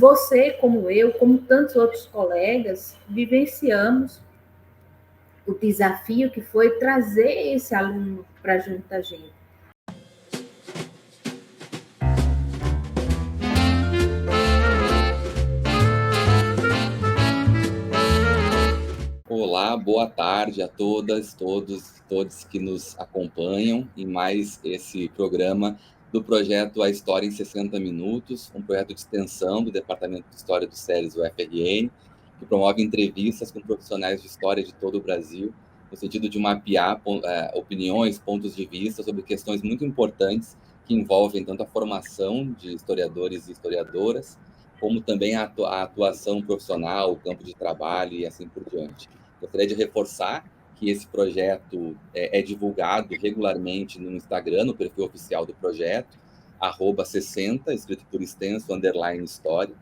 você, como eu, como tantos outros colegas, vivenciamos o desafio que foi trazer esse aluno para junto da gente. Olá, boa tarde a todas, todos que nos acompanham em mais esse programa do projeto A História em 60 Minutos, um projeto de extensão do Departamento de História do SERES UFRN, que promove entrevistas com profissionais de história de todo o Brasil, no sentido de mapear opiniões, pontos de vista sobre questões muito importantes que envolvem tanto a formação de historiadores e historiadoras, como também a atuação profissional, o campo de trabalho e assim por diante. Gostaria de reforçar que esse projeto é divulgado regularmente no Instagram, no perfil oficial do projeto, @60, escrito por extenso, _história,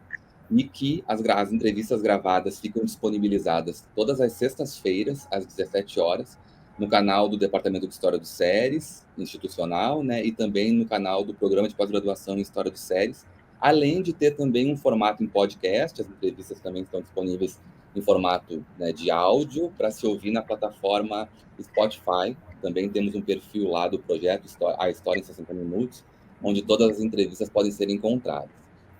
e que as entrevistas gravadas ficam disponibilizadas todas as sextas-feiras, às 17 horas, no canal do Departamento de História do SERES, institucional, né, e também no canal do Programa de Pós-Graduação em História do SERES, além de ter também um formato em podcast. As entrevistas também estão disponíveis em formato, né, de áudio para se ouvir na plataforma Spotify. Também temos um perfil lá do projeto A História em 60 Minutos, onde todas as entrevistas podem ser encontradas.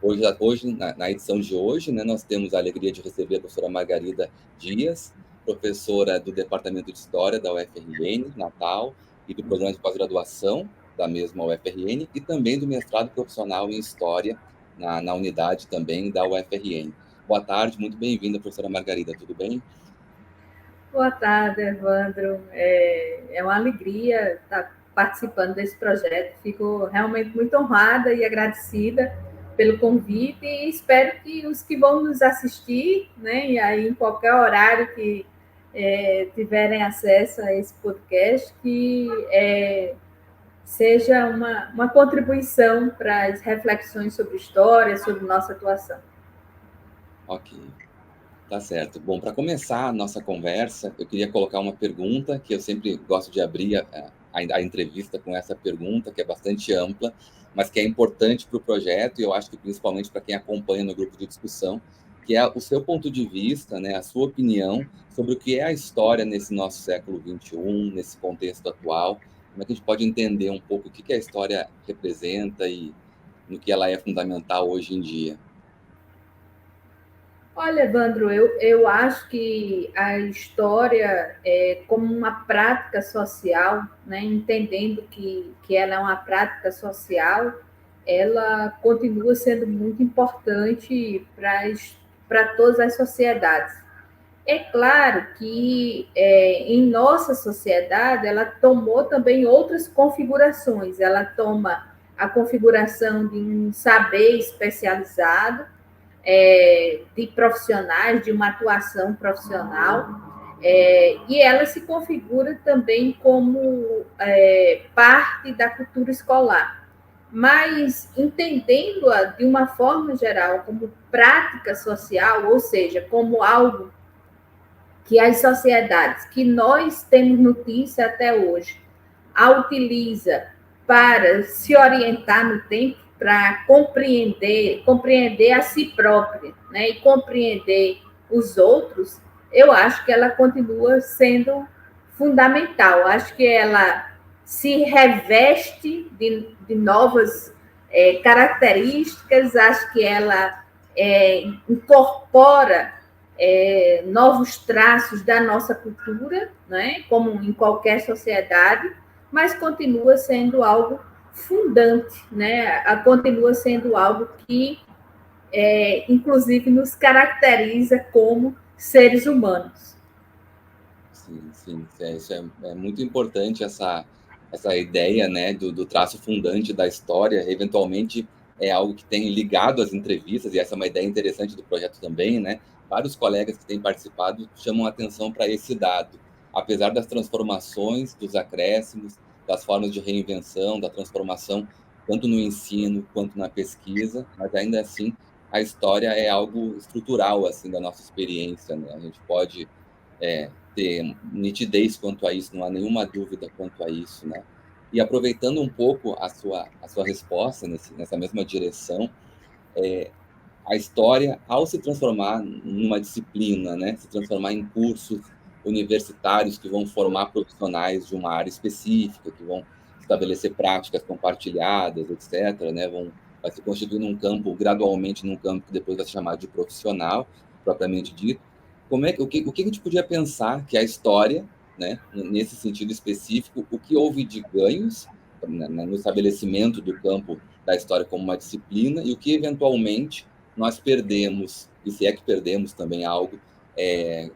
Hoje na edição de hoje, né, nós temos a alegria de receber a professora Margarida Dias, professora do Departamento de História da UFRN, Natal, e do Programa de Pós-Graduação da mesma UFRN, e também do mestrado profissional em História na unidade também da UFRN. Boa tarde, muito bem-vinda, professora Margarida, tudo bem? Boa tarde, Evandro. É uma alegria estar participando desse projeto. Fico realmente muito honrada e agradecida pelo convite e espero que os que vão nos assistir, né, e aí em qualquer horário que tiverem acesso a esse podcast, que seja uma contribuição para as reflexões sobre história, sobre nossa atuação. Ok. Tá certo. Bom, para começar a nossa conversa, eu queria colocar uma pergunta que eu sempre gosto de abrir a entrevista com essa pergunta, que é bastante ampla, mas que é importante para o projeto, e eu acho que principalmente para quem acompanha no grupo de discussão, que é o seu ponto de vista, né, a sua opinião sobre o que é a história nesse nosso século XXI, nesse contexto atual. Como é que a gente pode entender um pouco o que a história representa e no que ela é fundamental hoje em dia? Olha, Evandro, eu acho que a história é como uma prática social, né, entendendo que ela é uma prática social, ela continua sendo muito importante para todas as sociedades. É claro que em nossa sociedade ela tomou também outras configurações. Ela toma a configuração de um saber especializado, de profissionais, de uma atuação profissional, e ela se configura também como parte da cultura escolar. Mas entendendo-a de uma forma geral como prática social, ou seja, como algo que as sociedades que nós temos notícia até hoje a utiliza para se orientar no tempo, para compreender a si própria, né, e compreender os outros, eu acho que ela continua sendo fundamental. Acho que ela se reveste de novas características, acho que ela incorpora novos traços da nossa cultura, né, como em qualquer sociedade, mas continua sendo algo fundante, né, continua sendo algo que, inclusive, nos caracteriza como seres humanos. Sim, isso é muito importante, essa ideia, né, do traço fundante da história. Eventualmente é algo que tem ligado às entrevistas, e essa é uma ideia interessante do projeto também, né? Vários colegas que têm participado chamam atenção para esse dado. Apesar das transformações, dos acréscimos, das formas de reinvenção, da transformação, tanto no ensino quanto na pesquisa, mas ainda assim a história é algo estrutural, assim, da nossa experiência, né? A gente pode ter nitidez quanto a isso, não há nenhuma dúvida quanto a isso, né? E aproveitando um pouco a sua resposta nessa mesma direção, a história, ao se transformar numa disciplina, né, se transformar em cursos universitários que vão formar profissionais de uma área específica, que vão estabelecer práticas compartilhadas, etc., né, vai se constituindo um campo, gradualmente, num campo que depois vai se chamar de profissional, propriamente dito. O que a gente podia pensar que a história, né, nesse sentido específico, o que houve de ganhos no estabelecimento do campo da história como uma disciplina e o que, eventualmente, nós perdemos, e se é que perdemos também algo,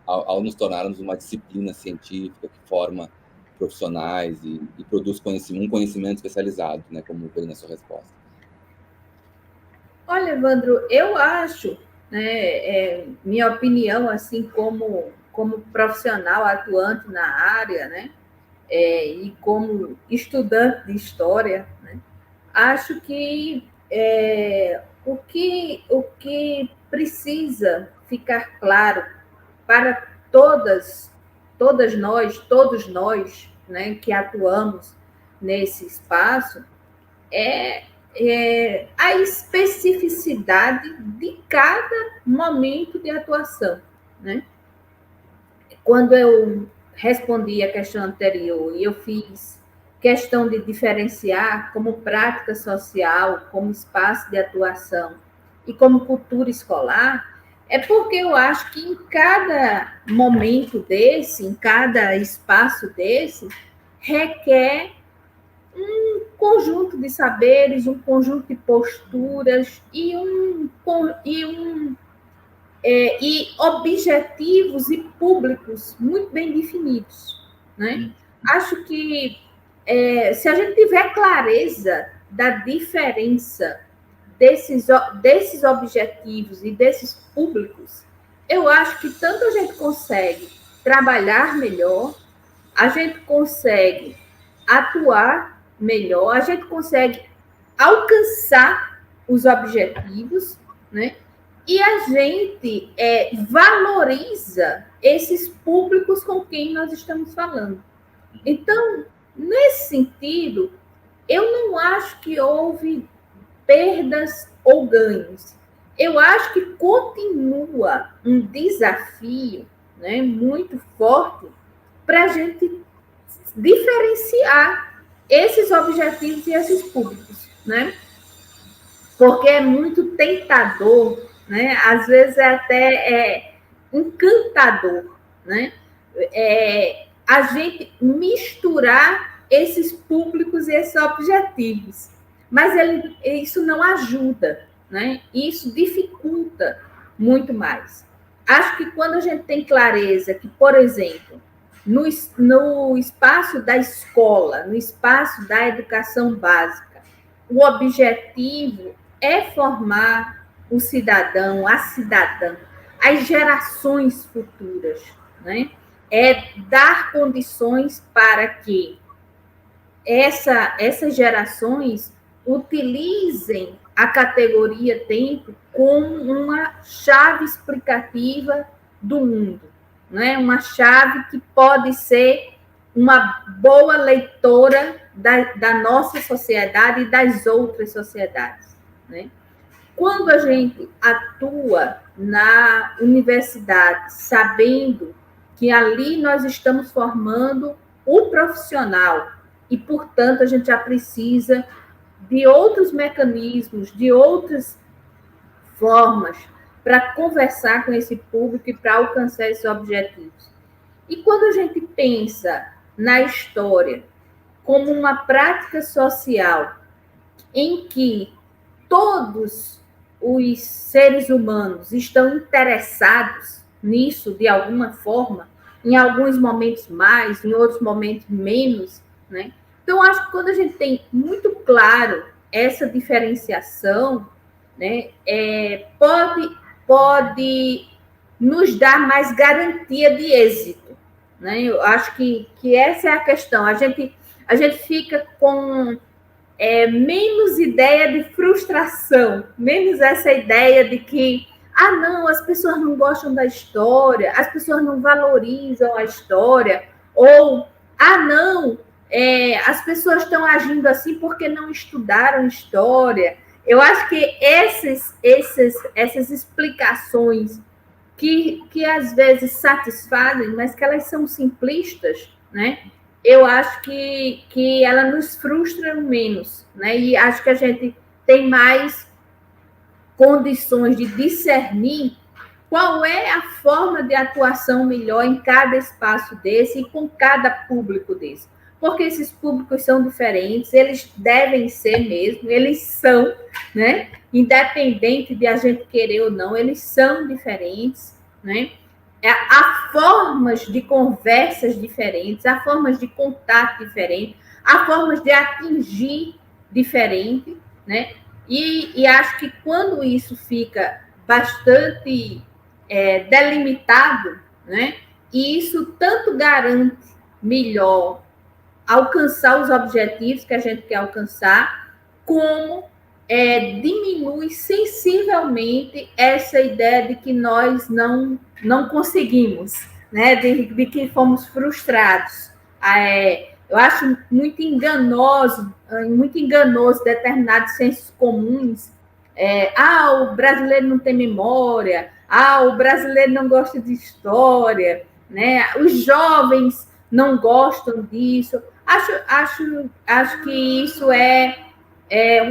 ao nos tornarmos uma disciplina científica que forma profissionais e produz um conhecimento especializado, né, como veio na sua resposta. Olha, Evandro, eu acho, né, minha opinião, assim, como profissional atuante na área, né, e como estudante de história, né, acho que o que precisa ficar claro para todos nós, né, que atuamos nesse espaço, é a especificidade de cada momento de atuação, né? Quando eu respondi a questão anterior e eu fiz questão de diferenciar como prática social, como espaço de atuação e como cultura escolar, é porque eu acho que em cada momento desse, em cada espaço desse, requer um conjunto de saberes, um conjunto de posturas e objetivos e públicos muito bem definidos, né? Acho que se a gente tiver clareza da diferença desses objetivos e desses públicos, eu acho que tanto a gente consegue trabalhar melhor, a gente consegue atuar melhor, a gente consegue alcançar os objetivos, né? E a gente valoriza esses públicos com quem nós estamos falando. Então, nesse sentido, eu não acho que houve perdas ou ganhos. Eu acho que continua um desafio, né, muito forte para a gente diferenciar esses objetivos e esses públicos, né? Porque é muito tentador, né? Às vezes é até encantador, né? A gente misturar esses públicos e esses objetivos, mas isso não ajuda, né? Isso dificulta muito mais. Acho que quando a gente tem clareza que, por exemplo, no espaço da escola, no espaço da educação básica, o objetivo é formar o cidadão, a cidadã, as gerações futuras, né? É dar condições para que essas gerações utilizem a categoria tempo como uma chave explicativa do mundo, né? Uma chave que pode ser uma boa leitora da nossa sociedade e das outras sociedades, né? Quando a gente atua na universidade, sabendo que ali nós estamos formando o profissional e, portanto, a gente já precisa de outros mecanismos, de outras formas para conversar com esse público e para alcançar esses objetivos. E quando a gente pensa na história como uma prática social em que todos os seres humanos estão interessados nisso de alguma forma, em alguns momentos mais, em outros momentos menos, né? Então, acho que quando a gente tem muito claro essa diferenciação, né, pode nos dar mais garantia de êxito, né? Eu acho que essa é a questão. A gente fica com menos ideia de frustração, menos essa ideia de que, não, as pessoas não gostam da história, as pessoas não valorizam a história, ou, não, as pessoas estão agindo assim porque não estudaram história. Eu acho que essas explicações que às vezes satisfazem, mas que elas são simplistas, né? Eu acho que elas nos frustram menos, né? E acho que a gente tem mais condições de discernir qual é a forma de atuação melhor em cada espaço desse e com cada público desse. Porque esses públicos são diferentes, eles devem ser mesmo, eles são, né? Independente de a gente querer ou não, eles são diferentes, né? Há formas de conversas diferentes, há formas de contato diferentes, há formas de atingir diferente, né? E acho que quando isso fica bastante delimitado, né? E isso tanto garante melhor alcançar os objetivos que a gente quer alcançar, como diminui sensivelmente essa ideia de que nós não conseguimos, né? De que fomos frustrados. Eu acho muito enganoso determinados sensos comuns. O brasileiro não tem memória, o brasileiro não gosta de história, né? Os jovens não gostam disso. Acho que isso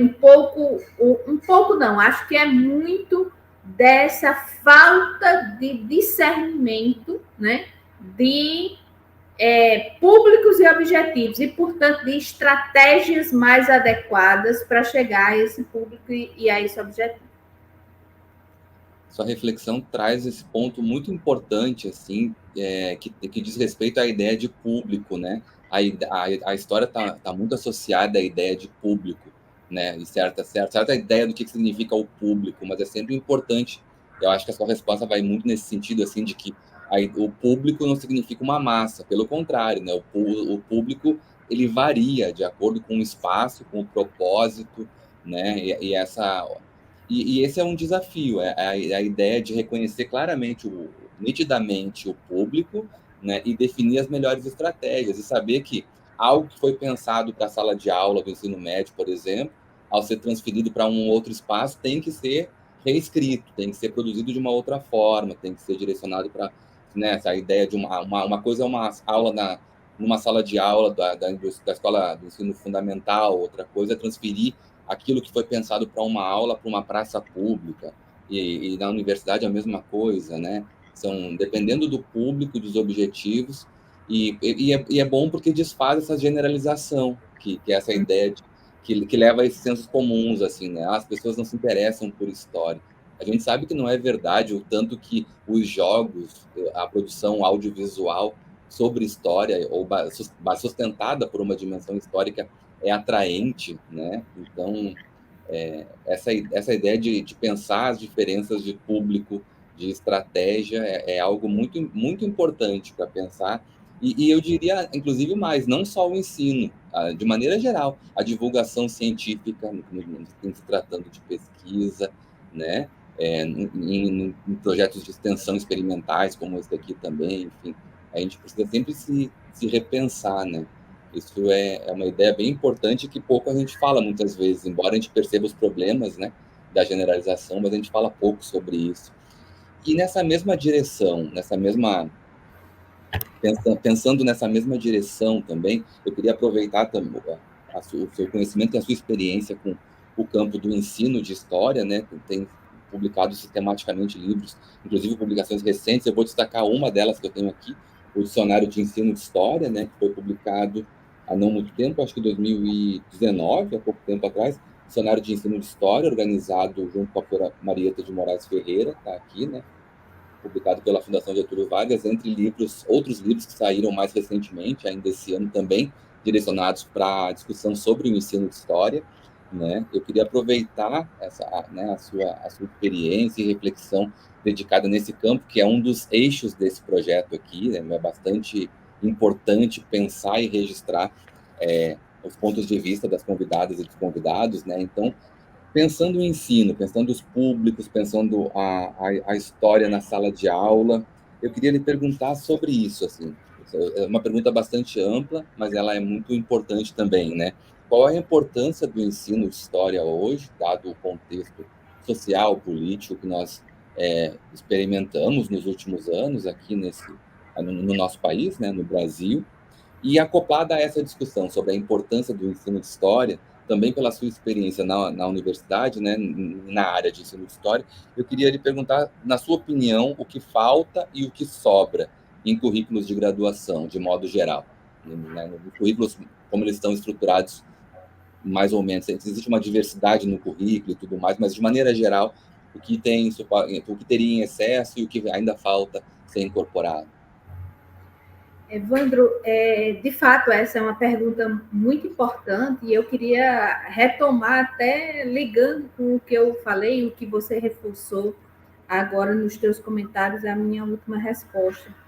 um pouco não, acho que é muito dessa falta de discernimento, né? De públicos e objetivos, e, portanto, de estratégias mais adequadas para chegar a esse público e a esse objetivo. Sua reflexão traz esse ponto muito importante, assim, que diz respeito à ideia de público, né? A história tá muito associada à ideia de público, né? E certa ideia do que significa o público, mas é sempre importante. Eu acho que a sua resposta vai muito nesse sentido, assim, de que o público não significa uma massa, pelo contrário, né? O público, ele varia de acordo com o espaço, com o propósito, né? E esse é um desafio, a ideia de reconhecer claramente, nitidamente o público, né, e definir as melhores estratégias, e saber que algo que foi pensado para a sala de aula do ensino médio, por exemplo, ao ser transferido para um outro espaço, tem que ser reescrito, tem que ser produzido de uma outra forma, tem que ser direcionado para, né, essa ideia de uma coisa é uma aula numa sala de aula da escola do ensino fundamental, outra coisa é transferir aquilo que foi pensado para uma aula, para uma praça pública, e na universidade é a mesma coisa, né? Dependendo do público, dos objetivos, e é bom porque desfaz essa generalização, que é essa ideia que leva a esses sensos comuns, assim, né? As pessoas não se interessam por história. A gente sabe que não é verdade, o tanto que os jogos, a produção audiovisual sobre história, ou sustentada por uma dimensão histórica, é atraente, né? Então, essa ideia de pensar as diferenças de público, de estratégia, é algo muito, muito importante para pensar. E eu diria, inclusive, mais, não só o ensino, de maneira geral, a divulgação científica, em se tratando de pesquisa, né? Em projetos de extensão experimentais, como esse aqui também, enfim, a gente precisa sempre se repensar, né? Isso é uma ideia bem importante que pouco a gente fala muitas vezes, embora a gente perceba os problemas, né, da generalização, mas a gente fala pouco sobre isso. E nessa mesma direção, pensando nessa mesma direção também, eu queria aproveitar o seu conhecimento e a sua experiência com o campo do ensino de história, né, que tem publicado sistematicamente livros, inclusive publicações recentes. Eu vou destacar uma delas que eu tenho aqui, o Dicionário de Ensino de História, né, que foi publicado há não muito tempo, acho que 2019, há pouco tempo atrás, Dicionário de Ensino de História, organizado junto com a Flora Marieta de Moraes Ferreira, está aqui, né, publicado pela Fundação Getúlio Vargas, entre outros livros que saíram mais recentemente, ainda esse ano também, direcionados para a discussão sobre o ensino de história, né? Eu queria aproveitar a sua experiência e reflexão dedicada nesse campo, que é um dos eixos desse projeto aqui, né? É bastante importante pensar e registrar os pontos de vista das convidadas e dos convidados, né? Então, pensando o ensino, pensando os públicos, pensando a história na sala de aula, eu queria lhe perguntar sobre isso, assim. É uma pergunta bastante ampla, mas ela é muito importante também, né? qual a importância do ensino de história hoje, dado o contexto social, político que nós experimentamos nos últimos anos aqui no nosso país, né, no Brasil, e acoplada a essa discussão sobre a importância do ensino de história, também pela sua experiência na universidade, né, na área de ensino de história, eu queria lhe perguntar, na sua opinião, o que falta e o que sobra em currículos de graduação, de modo geral, né, nos currículos como eles estão estruturados, mais ou menos. Existe uma diversidade no currículo e tudo mais, mas, de maneira geral, o que teria em excesso e o que ainda falta ser incorporado? Evandro, de fato, essa é uma pergunta muito importante e eu queria retomar até ligando com o que eu falei, o que você reforçou agora nos teus comentários, a minha última resposta.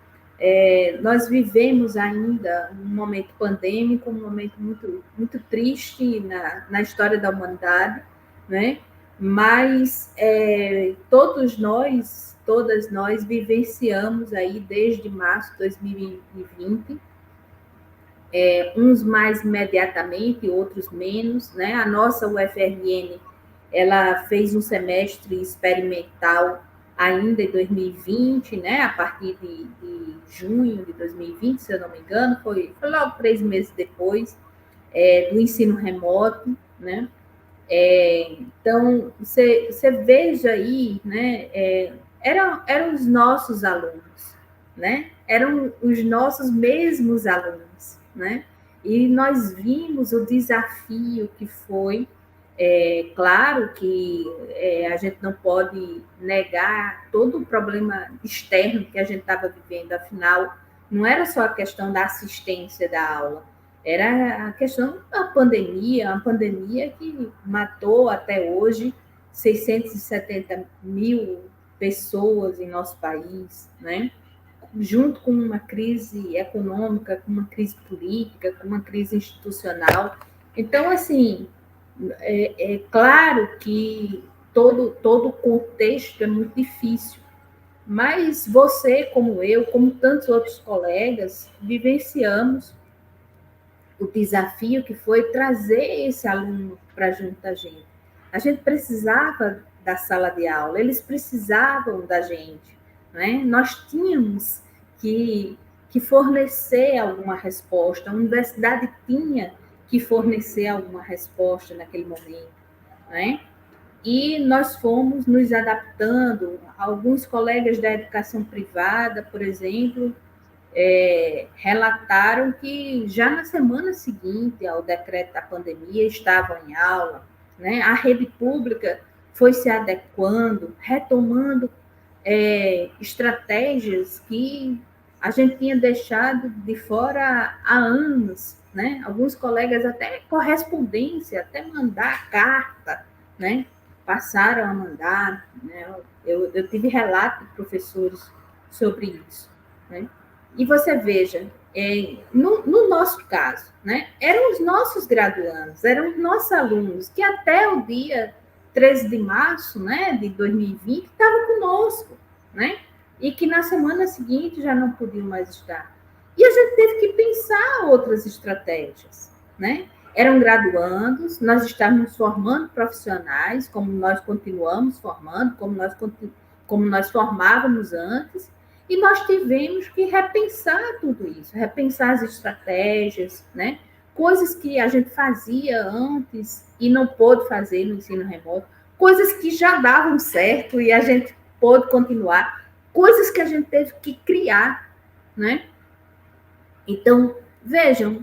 Nós vivemos ainda um momento pandêmico, um momento muito, muito triste na história da humanidade, né? Mas todas nós vivenciamos aí desde março de 2020, uns mais imediatamente, outros menos, né? A nossa UFRN, ela fez um semestre experimental ainda em 2020, né? A partir de junho de 2020, se eu não me engano, foi logo 3 meses depois do ensino remoto, né? Então, você veja aí, né? Eram os nossos alunos, né? Eram os nossos mesmos alunos, né? E nós vimos o desafio que foi. Claro que a gente não pode negar todo o problema externo que a gente estava vivendo, afinal, não era só a questão da assistência da aula, era a questão da pandemia, uma pandemia que matou até hoje 670 mil pessoas em nosso país, né? Junto com uma crise econômica, com uma crise política, com uma crise institucional. Então, assim, é claro que todo o contexto é muito difícil, mas você, como eu, como tantos outros colegas, vivenciamos o desafio que foi trazer esse aluno para junto da gente. A gente precisava da sala de aula, eles precisavam da gente, né? Nós tínhamos que fornecer alguma resposta, a universidade tinha que fornecer alguma resposta naquele momento, né? E nós fomos nos adaptando. Alguns colegas da educação privada, por exemplo, relataram que já na semana seguinte ao decreto da pandemia estavam em aula, né? A rede pública foi se adequando, retomando estratégias que a gente tinha deixado de fora há anos, né? Alguns colegas até correspondência, até mandar carta, né? Passaram a mandar, né? Eu tive relato de professores sobre isso, né? E você veja, no nosso caso, né? Eram os nossos graduandos, eram os nossos alunos que até o dia 13 de março, né, de 2020 estavam conosco, né? E que na semana seguinte já não podiam mais estar. E a gente teve que pensar outras estratégias, né? Eram graduandos, nós estávamos formando profissionais, como nós continuamos formando, como nós formávamos antes, e nós tivemos que repensar tudo isso, repensar as estratégias, né? Coisas que a gente fazia antes e não pôde fazer no ensino remoto, coisas que já davam certo e a gente pôde continuar, coisas que a gente teve que criar, né? Então, vejam,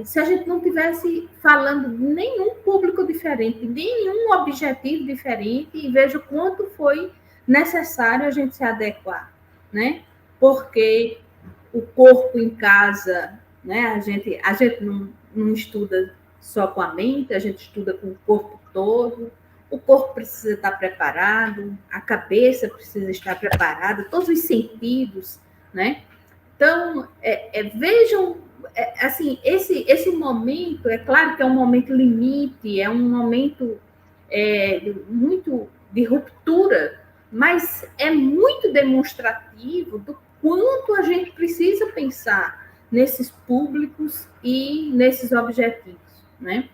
se a gente não tivesse falando nenhum público diferente, nenhum objetivo diferente, e veja o quanto foi necessário a gente se adequar, né? Porque o corpo em casa, né? A gente não estuda só com a mente, a gente estuda com o corpo todo. O corpo precisa estar preparado, a cabeça precisa estar preparada, todos os sentidos, né? Então, vejam, assim, esse momento, é claro que é um momento limite, é um momento muito de ruptura, mas é muito demonstrativo do quanto a gente precisa pensar nesses públicos e nesses objetivos, né?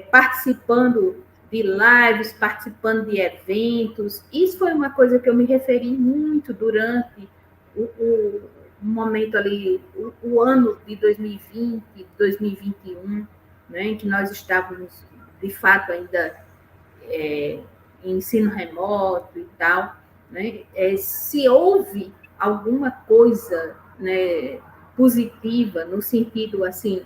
Participando de lives, participando de eventos. Isso foi uma coisa que eu me referi muito durante o momento ali, o ano de 2020, 2021, né, em que nós estávamos, de fato, ainda em ensino remoto e tal, né? Se houve alguma coisa, né, positiva, no sentido, assim,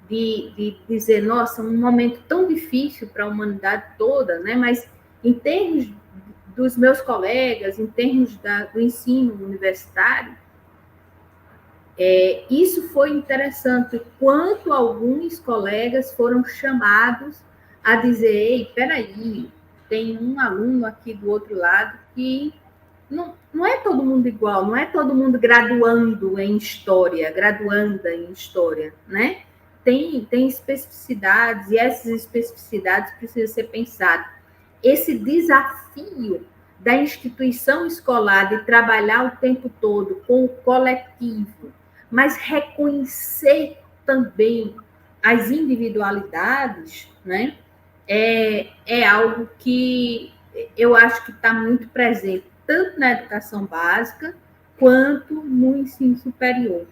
de dizer, nossa, um momento tão difícil para a humanidade toda, né? Mas em termos dos meus colegas, em termos do ensino universitário, isso foi interessante, quanto alguns colegas foram chamados a dizer, ei, peraí, tem um aluno aqui do outro lado que não é todo mundo igual, não é todo mundo graduando em história, graduanda em história, né? Tem especificidades, e essas especificidades precisam ser pensadas. Esse desafio da instituição escolar de trabalhar o tempo todo com o coletivo, mas reconhecer também as individualidades, né? É algo que eu acho que está muito presente, tanto na educação básica quanto no ensino superior.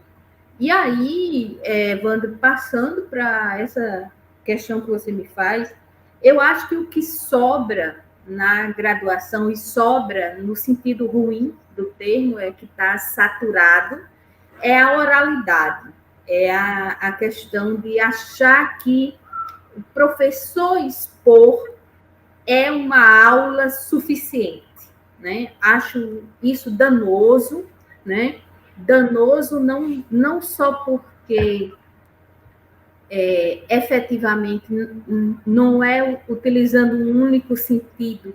E aí, Wander, passando para essa questão que você me faz, eu acho que o que sobra na graduação, e sobra no sentido ruim do termo, que está saturado, é a oralidade, é a questão de achar que o professor expor é uma aula suficiente, né? Acho isso danoso, né? Danoso não só porque efetivamente não é utilizando um único sentido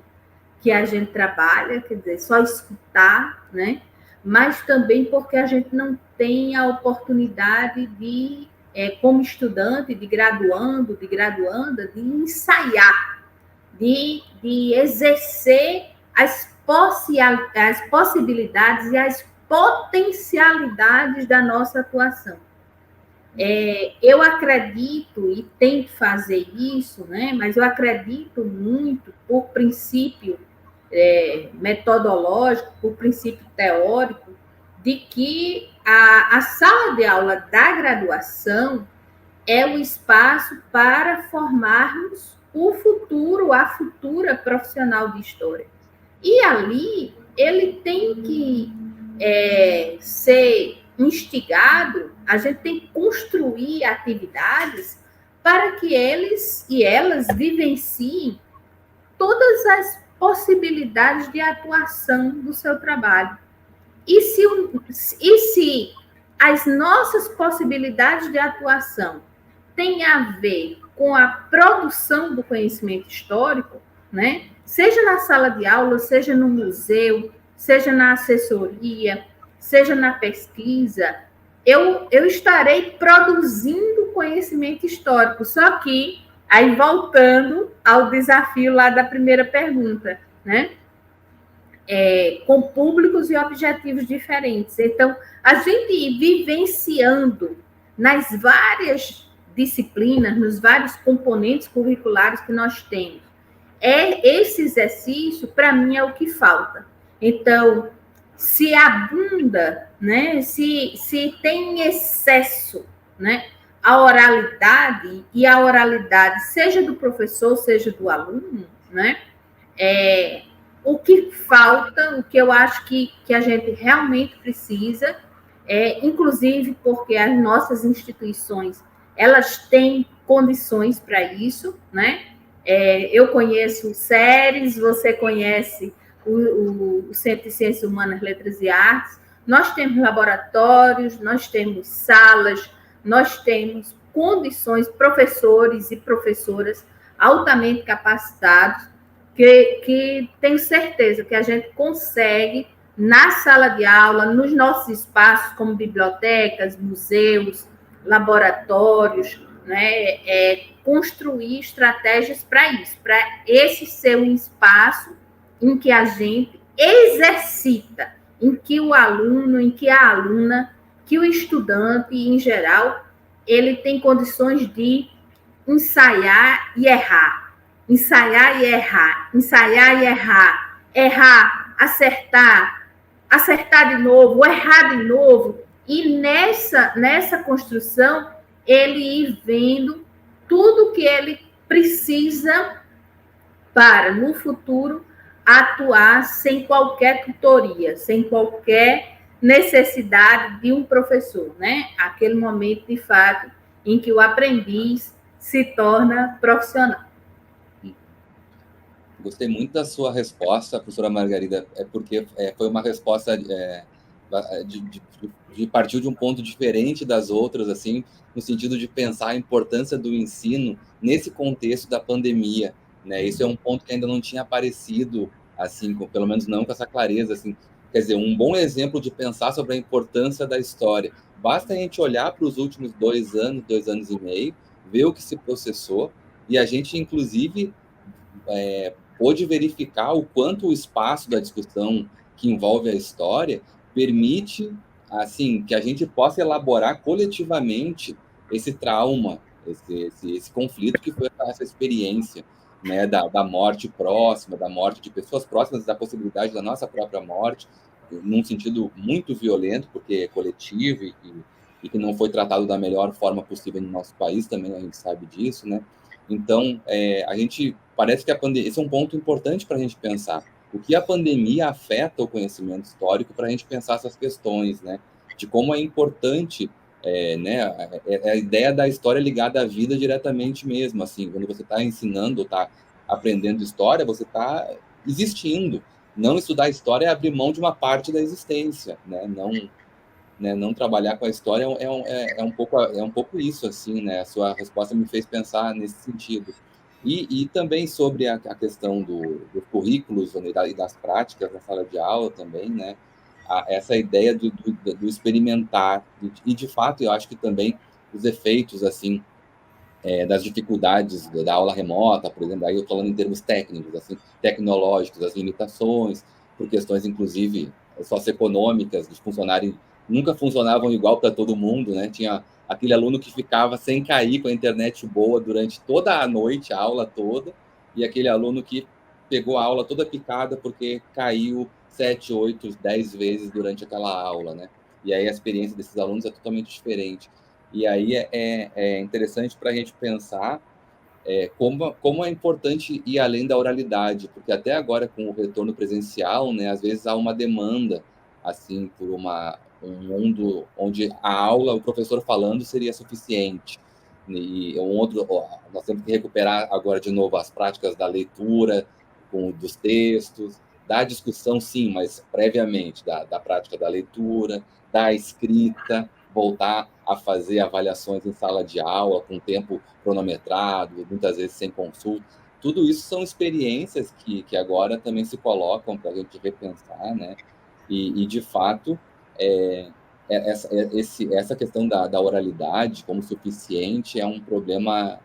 que a gente trabalha, quer dizer, só escutar, né? Mas também porque a gente não tem a oportunidade de, como estudante, de graduando, de graduanda, de ensaiar, de exercer as possibilidades e as potencialidades da nossa atuação. Eu acredito, e tento fazer isso, né? Mas eu acredito muito, por princípio metodológico, por princípio teórico, de que a sala de aula da graduação é o espaço para formarmos o futuro, a futura profissional de história. E ali ele tem que ser instigado, a gente tem que construir atividades para que eles e elas vivenciem todas as possibilidades de atuação do seu trabalho. E se as nossas possibilidades de atuação têm a ver com a produção do conhecimento histórico, né? Seja na sala de aula, seja no museu, seja na assessoria, seja na pesquisa, eu estarei produzindo conhecimento histórico. Só que, aí voltando ao desafio lá da primeira pergunta, né? Com públicos e objetivos diferentes. Então, a gente ir vivenciando nas várias disciplinas, nos vários componentes curriculares que nós temos. Esse exercício, para mim, é o que falta. Então, se abunda, né, se tem excesso, né, a oralidade, e a oralidade, seja do professor, seja do aluno, né, o que falta, o que eu acho que a gente realmente precisa, inclusive porque as nossas instituições, elas têm condições para isso, né? Eu conheço o SERES, você conhece o Centro de Ciências Humanas, Letras e Artes, nós temos laboratórios, nós temos salas, nós temos condições, professores e professoras altamente capacitados, que tenho certeza que a gente consegue, na sala de aula, nos nossos espaços, como bibliotecas, museus, laboratórios, né, construir estratégias para isso, para esse ser um espaço em que a gente exercita, em que o aluno, em que a aluna, que o estudante, em geral, ele tem condições de ensaiar e errar, ensaiar e errar, ensaiar e errar, errar, acertar, acertar de novo, errar de novo, e nessa construção ele ir vendo tudo que ele precisa para, no futuro, atuar sem qualquer tutoria, sem qualquer necessidade de um professor, né? Aquele momento, de fato, em que o aprendiz se torna profissional. Gostei muito da sua resposta, professora Margarida, porque foi uma resposta de partir de um ponto diferente das outras, assim, no sentido de pensar a importância do ensino nesse contexto da pandemia, né? Isso é um ponto que ainda não tinha aparecido, assim, pelo menos não com essa clareza, assim. Quer dizer, um bom exemplo de pensar sobre a importância da história. Basta a gente olhar para os últimos 2 anos e meio, ver o que se processou, e a gente, inclusive, pôde verificar o quanto o espaço da discussão que envolve a história permite, assim, que a gente possa elaborar coletivamente esse trauma, esse conflito que foi essa experiência, né, da morte próxima, da morte de pessoas próximas, da possibilidade da nossa própria morte, num sentido muito violento, porque é coletivo e que não foi tratado da melhor forma possível no nosso país, também a gente sabe disso, né? Então, a gente parece que a pandemia, esse é um ponto importante para a gente pensar. O que a pandemia afeta o conhecimento histórico para a gente pensar essas questões, né? De como é importante, né? A ideia da história ligada à vida diretamente mesmo, assim, quando você está ensinando, está aprendendo história, você está existindo. Não estudar história é abrir mão de uma parte da existência, né? Não trabalhar com a história é um pouco isso, assim, né? A sua resposta me fez pensar nesse sentido. E também sobre a questão dos currículos e das práticas na sala de aula também, né? Essa ideia do experimentar. E, de fato, eu acho que também os efeitos, assim, das dificuldades da aula remota, por exemplo, aí eu estou falando em termos técnicos, assim, tecnológicos, as limitações, por questões, inclusive, socioeconômicas, de funcionarem, nunca funcionavam igual para todo mundo, né? Tinha aquele aluno que ficava sem cair com a internet boa durante toda a noite, a aula toda, e aquele aluno que pegou a aula toda picada porque caiu 7, 8, 10 vezes durante aquela aula, né? E aí a experiência desses alunos é totalmente diferente. E aí é interessante para a gente pensar como é importante ir além da oralidade, porque até agora, com o retorno presencial, né, às vezes há uma demanda assim por um mundo onde a aula, o professor falando, seria suficiente. E nós temos que recuperar agora de novo as práticas da leitura, dos textos, da discussão, sim, mas previamente, da prática da leitura, da escrita, voltar a fazer avaliações em sala de aula, com tempo cronometrado, muitas vezes sem consulta. Tudo isso são experiências que agora também se colocam para a gente repensar, né? De fato, essa questão da oralidade como suficiente é um problema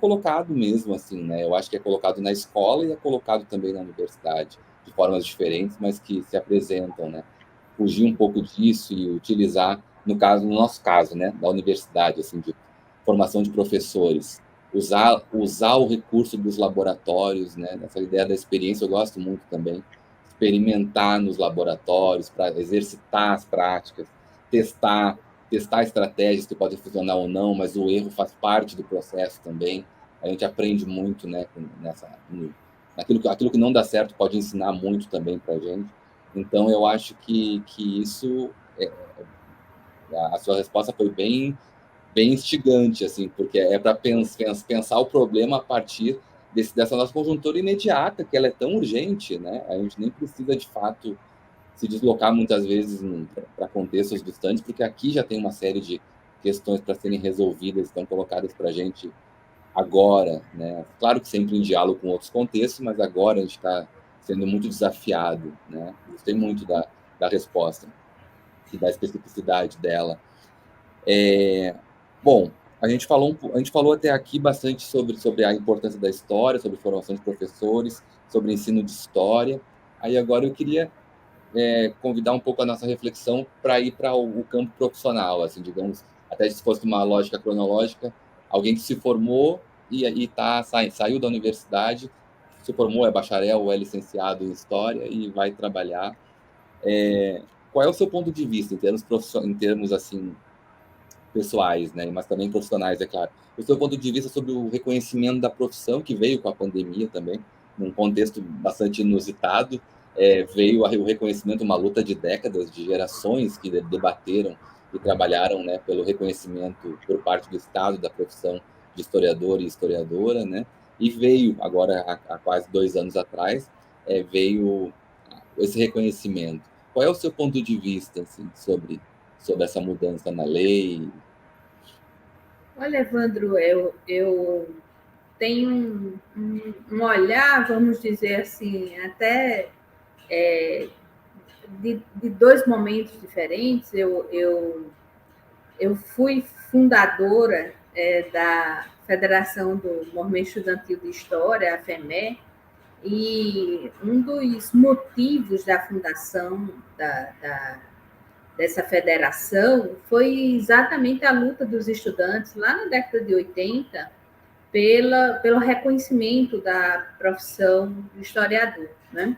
colocado mesmo, assim, né? Eu acho que é colocado na escola e é colocado também na universidade, de formas diferentes, mas que se apresentam, né? Fugir um pouco disso e utilizar, no nosso caso, né, da universidade, assim, de formação de professores, usar o recurso dos laboratórios, né? Essa ideia da experiência eu gosto muito também, experimentar nos laboratórios para exercitar as práticas, testar estratégias que podem funcionar ou não, mas o erro faz parte do processo também. A gente aprende muito, né, aquilo que não dá certo pode ensinar muito também para a gente. Então, eu acho que isso, a sua resposta foi bem instigante, assim, porque é para pensar o problema a partir dessa nossa conjuntura imediata, que ela é tão urgente, né? A gente nem precisa, de fato, se deslocar muitas vezes para contextos distantes, porque aqui já tem uma série de questões para serem resolvidas, estão colocadas para a gente agora, né? Claro que sempre em diálogo com outros contextos, mas agora a gente está sendo muito desafiado, né? Gostei muito da resposta e da especificidade dela. Bom, a gente falou até aqui bastante sobre a importância da história, sobre formação de professores, sobre ensino de história. Aí agora eu queria convidar um pouco a nossa reflexão para ir para o campo profissional, assim, digamos, até se fosse uma lógica cronológica, alguém que se formou e saiu da universidade, se formou, é bacharel ou é licenciado em História e vai trabalhar. Qual é o seu ponto de vista em termos assim, pessoais, né, mas também profissionais, é claro. O seu ponto de vista sobre o reconhecimento da profissão, que veio com a pandemia também, num contexto bastante inusitado, veio o reconhecimento, uma luta de décadas, de gerações que debateram e trabalharam, né, pelo reconhecimento por parte do Estado da profissão de historiador e historiadora, né, e veio agora, há quase 2 anos atrás, veio esse reconhecimento. Qual é o seu ponto de vista assim, sobre essa mudança na lei? Olha, Evandro, eu tenho um olhar, vamos dizer assim, até de 2 momentos diferentes. Eu fui fundadora da Federação do Movimento Estudantil de História, a FEME, e um dos motivos da fundação dessa federação foi exatamente a luta dos estudantes, lá na década de 80, pelo reconhecimento da profissão de historiador, né?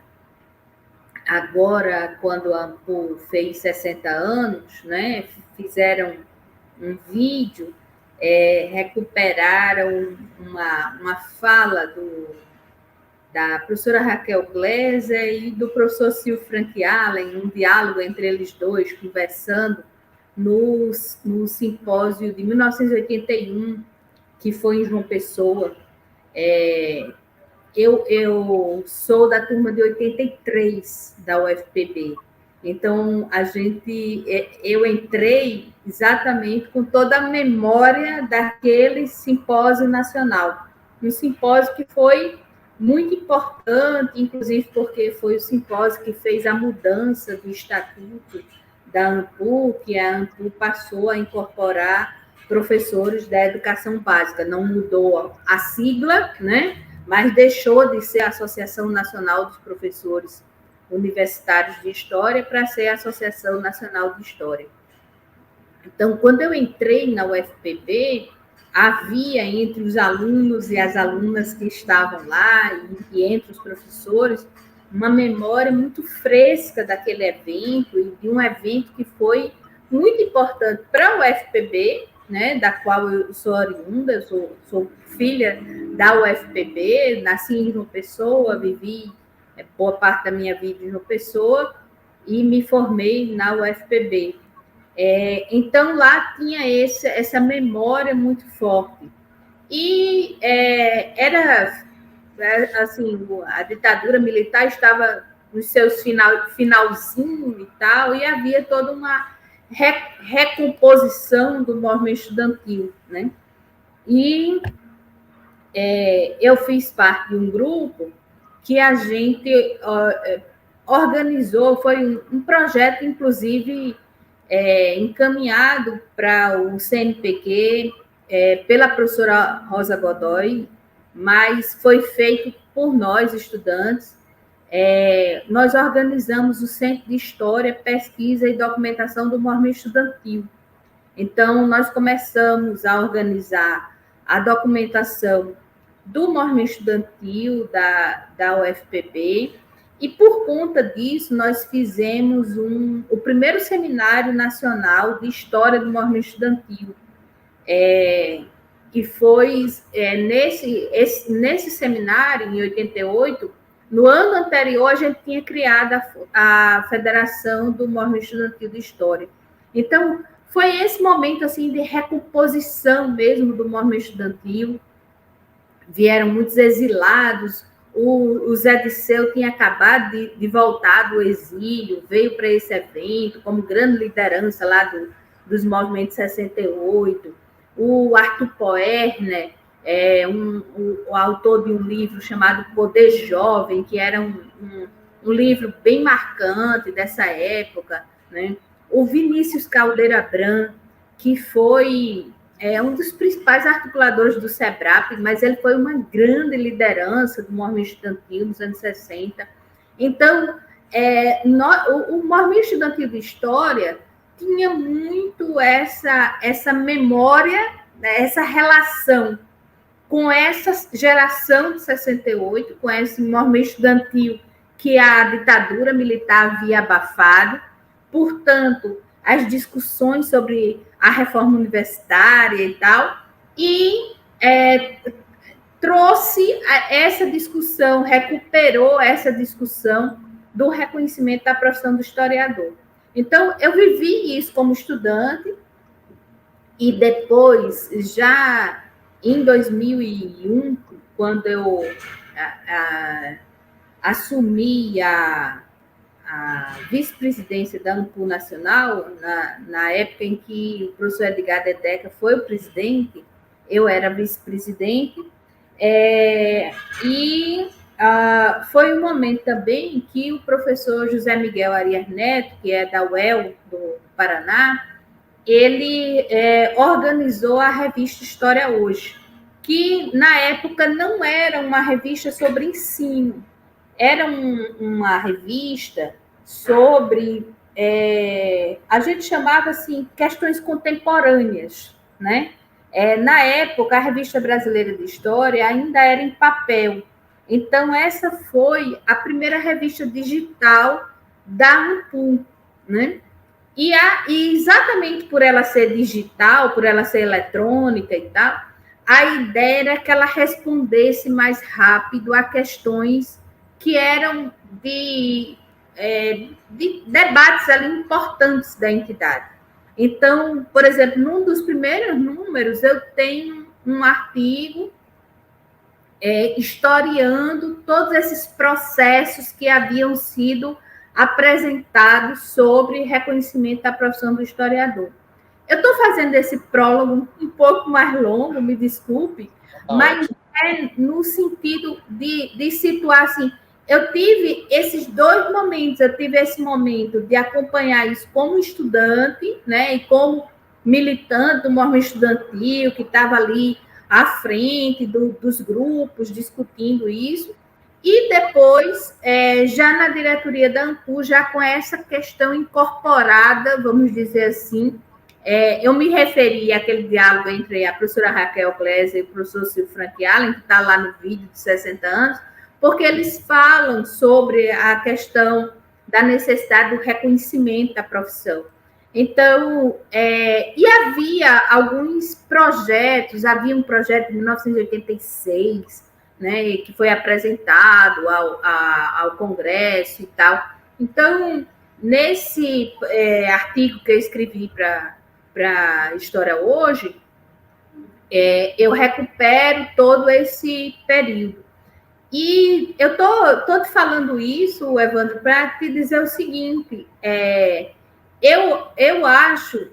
Agora, quando a ANPU fez 60 anos, né, fizeram um vídeo, recuperaram uma fala da professora Raquel Gleiser e do professor Silvio Frank Allen, um diálogo entre eles dois, conversando no simpósio de 1981, que foi em João Pessoa. Eu sou da turma de 83 da UFPB, então eu entrei exatamente com toda a memória daquele simpósio nacional, um simpósio que foi muito importante, inclusive porque foi o simpósio que fez a mudança do estatuto da ANPU, que a ANPU passou a incorporar professores da educação básica. Não mudou a sigla, né? Mas deixou de ser a Associação Nacional dos Professores Universitários de História para ser a Associação Nacional de História. Então, quando eu entrei na UFPB, havia entre os alunos e as alunas que estavam lá, e entre os professores, uma memória muito fresca daquele evento, e de um evento que foi muito importante para a UFPB, né, da qual eu sou oriunda, sou filha da UFPB, nasci em João Pessoa, vivi boa parte da minha vida em João Pessoa e me formei na UFPB. Então, lá tinha essa memória muito forte. E era, assim, a ditadura militar estava nos seus finalzinho e tal, e havia toda uma recomposição do movimento estudantil, né? E eu fiz parte de um grupo que a gente organizou, foi um projeto, inclusive, encaminhado para o CNPq pela professora Rosa Godoy, mas foi feito por nós, estudantes. Nós organizamos o Centro de História, Pesquisa e Documentação do Movimento Estudantil. Então, nós começamos a organizar a documentação do movimento estudantil da UFPB, e por conta disso, nós fizemos o primeiro seminário nacional de história do movimento estudantil, que foi nesse seminário, em 88, no ano anterior, a gente tinha criado a Federação do Movimento Estudantil de História. Então, foi esse momento assim, de recomposição mesmo do movimento estudantil. Vieram muitos exilados. O Zé Disseu tinha acabado de voltar do exílio, veio para esse evento como grande liderança lá dos movimentos 68. O Arthur Poerner, o autor de um livro chamado Poder Jovem, que era um livro bem marcante dessa época, né? O Vinícius Caldeira Bran, que foi um dos principais articuladores do SEBRAP, mas ele foi uma grande liderança do movimento estudantil nos anos 60. Então, o movimento estudantil de história tinha muito essa memória essa relação com essa geração de 68, com esse movimento estudantil que a ditadura militar havia abafado. Portanto, as discussões sobre a reforma universitária e tal, e trouxe essa discussão, recuperou essa discussão do reconhecimento da profissão do historiador. Então, eu vivi isso como estudante, e depois, já em 2001, quando eu assumi a vice-presidência da ANPU Nacional, na época em que o professor Edgar Dedeca foi o presidente, eu era vice-presidente, foi um momento também que o professor José Miguel Arias Neto, que é da UEL, do Paraná, ele organizou a revista História Hoje, que na época não era uma revista sobre ensino, era uma revista sobre, a gente chamava assim, questões contemporâneas, né? Na época, a Revista Brasileira de História ainda era em papel, então essa foi a primeira revista digital da ANPU, né? E exatamente por ela ser digital, por ela ser eletrônica e tal, a ideia era que ela respondesse mais rápido a questões que eram de debates ali importantes da entidade. Então, por exemplo, num dos primeiros números, eu tenho um artigo historiando todos esses processos que haviam sido apresentados sobre reconhecimento da profissão do historiador. Eu estou fazendo esse prólogo um pouco mais longo, me desculpe, mas no sentido de situar assim, eu tive esses dois momentos, eu tive esse momento de acompanhar isso como estudante, né, e como militante do movimento estudantil, que estava ali à frente dos grupos discutindo isso, e depois, já na diretoria da ANPU, já com essa questão incorporada, vamos dizer assim, eu me referi àquele diálogo entre a professora Raquel Gleiser e o professor Silvio Frank Allen, que está lá no vídeo de 60 anos, porque eles falam sobre a questão da necessidade do reconhecimento da profissão. Então, e havia alguns projetos, havia um projeto de 1986, né, que foi apresentado ao Congresso e tal. Então, nesse artigo que eu escrevi para História Hoje, eu recupero todo esse período. E eu tô te falando isso, Evandro, para te dizer o seguinte, eu acho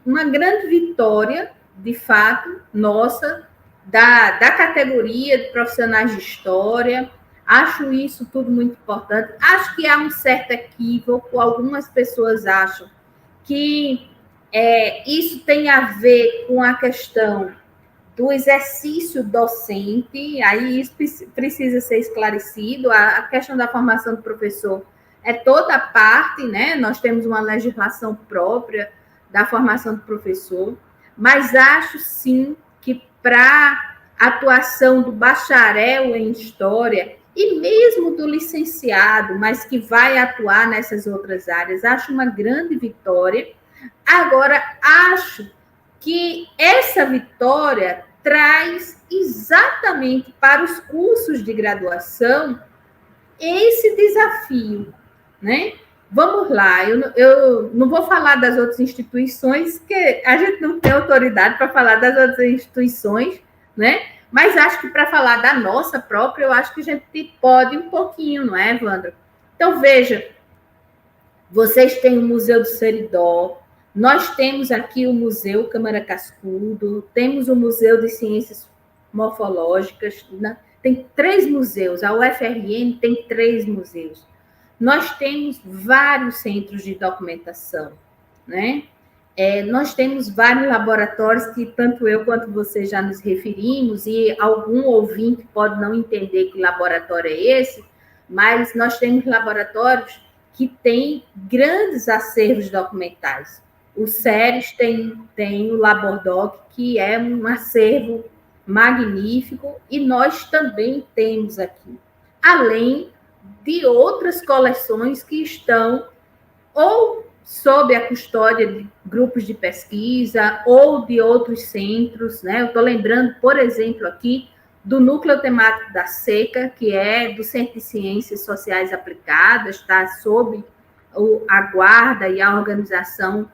uma grande vitória, de fato, nossa, da categoria de profissionais de história. Acho isso tudo muito importante. Acho que há um certo equívoco, algumas pessoas acham que isso tem a ver com a questão do exercício docente, aí isso precisa ser esclarecido. A questão da formação do professor é toda parte, né? Nós temos uma legislação própria da formação do professor, mas acho sim que para a atuação do bacharel em História e mesmo do licenciado, mas que vai atuar nessas outras áreas, acho uma grande vitória. Agora, acho que essa vitória traz exatamente para os cursos de graduação esse desafio, né? Vamos lá, eu não vou falar das outras instituições, que a gente não tem autoridade para falar das outras instituições, né? Mas acho que para falar da nossa própria, eu acho que a gente pode um pouquinho, não é, Evandro? Então, veja, vocês têm o Museu do Seridó, nós temos aqui o Museu Câmara Cascudo, temos o Museu de Ciências Morfológicas, né? Tem 3 museus, a UFRN tem 3 museus. Nós temos vários centros de documentação, né? Nós temos vários laboratórios que tanto eu quanto você já nos referimos, e algum ouvinte pode não entender que laboratório é esse, mas nós temos laboratórios que têm grandes acervos documentais. O SERES tem o Labordoc, que é um acervo magnífico, e nós também temos aqui, além de outras coleções que estão ou sob a custódia de grupos de pesquisa ou de outros centros, né? Eu estou lembrando, por exemplo, aqui do Núcleo Temático da Seca, que é do Centro de Ciências Sociais Aplicadas, está sob a guarda e a organização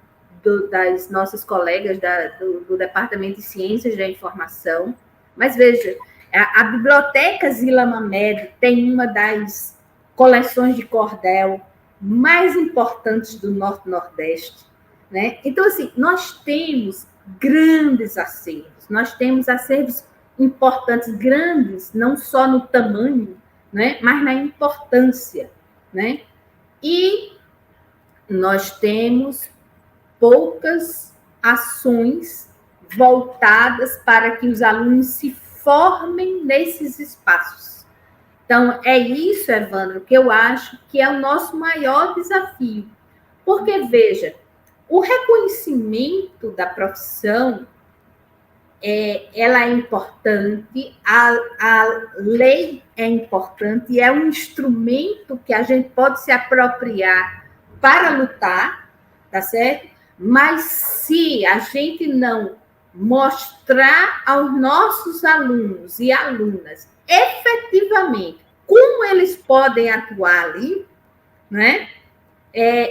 das nossas colegas do Departamento de Ciências da Informação. Mas veja, a Biblioteca Zila Mamed tem uma das coleções de cordel mais importantes do Norte-Nordeste, né? Então, assim, nós temos grandes acervos, nós temos acervos importantes, grandes, não só no tamanho, né, mas na importância, né? E nós temos poucas ações voltadas para que os alunos se formem nesses espaços. Então, é isso, Evandro, que eu acho que é o nosso maior desafio. Porque, veja, o reconhecimento da profissão, ela é importante, a lei é importante, e é um instrumento que a gente pode se apropriar para lutar, tá certo? Mas se a gente não mostrar aos nossos alunos e alunas efetivamente como eles podem atuar ali, né?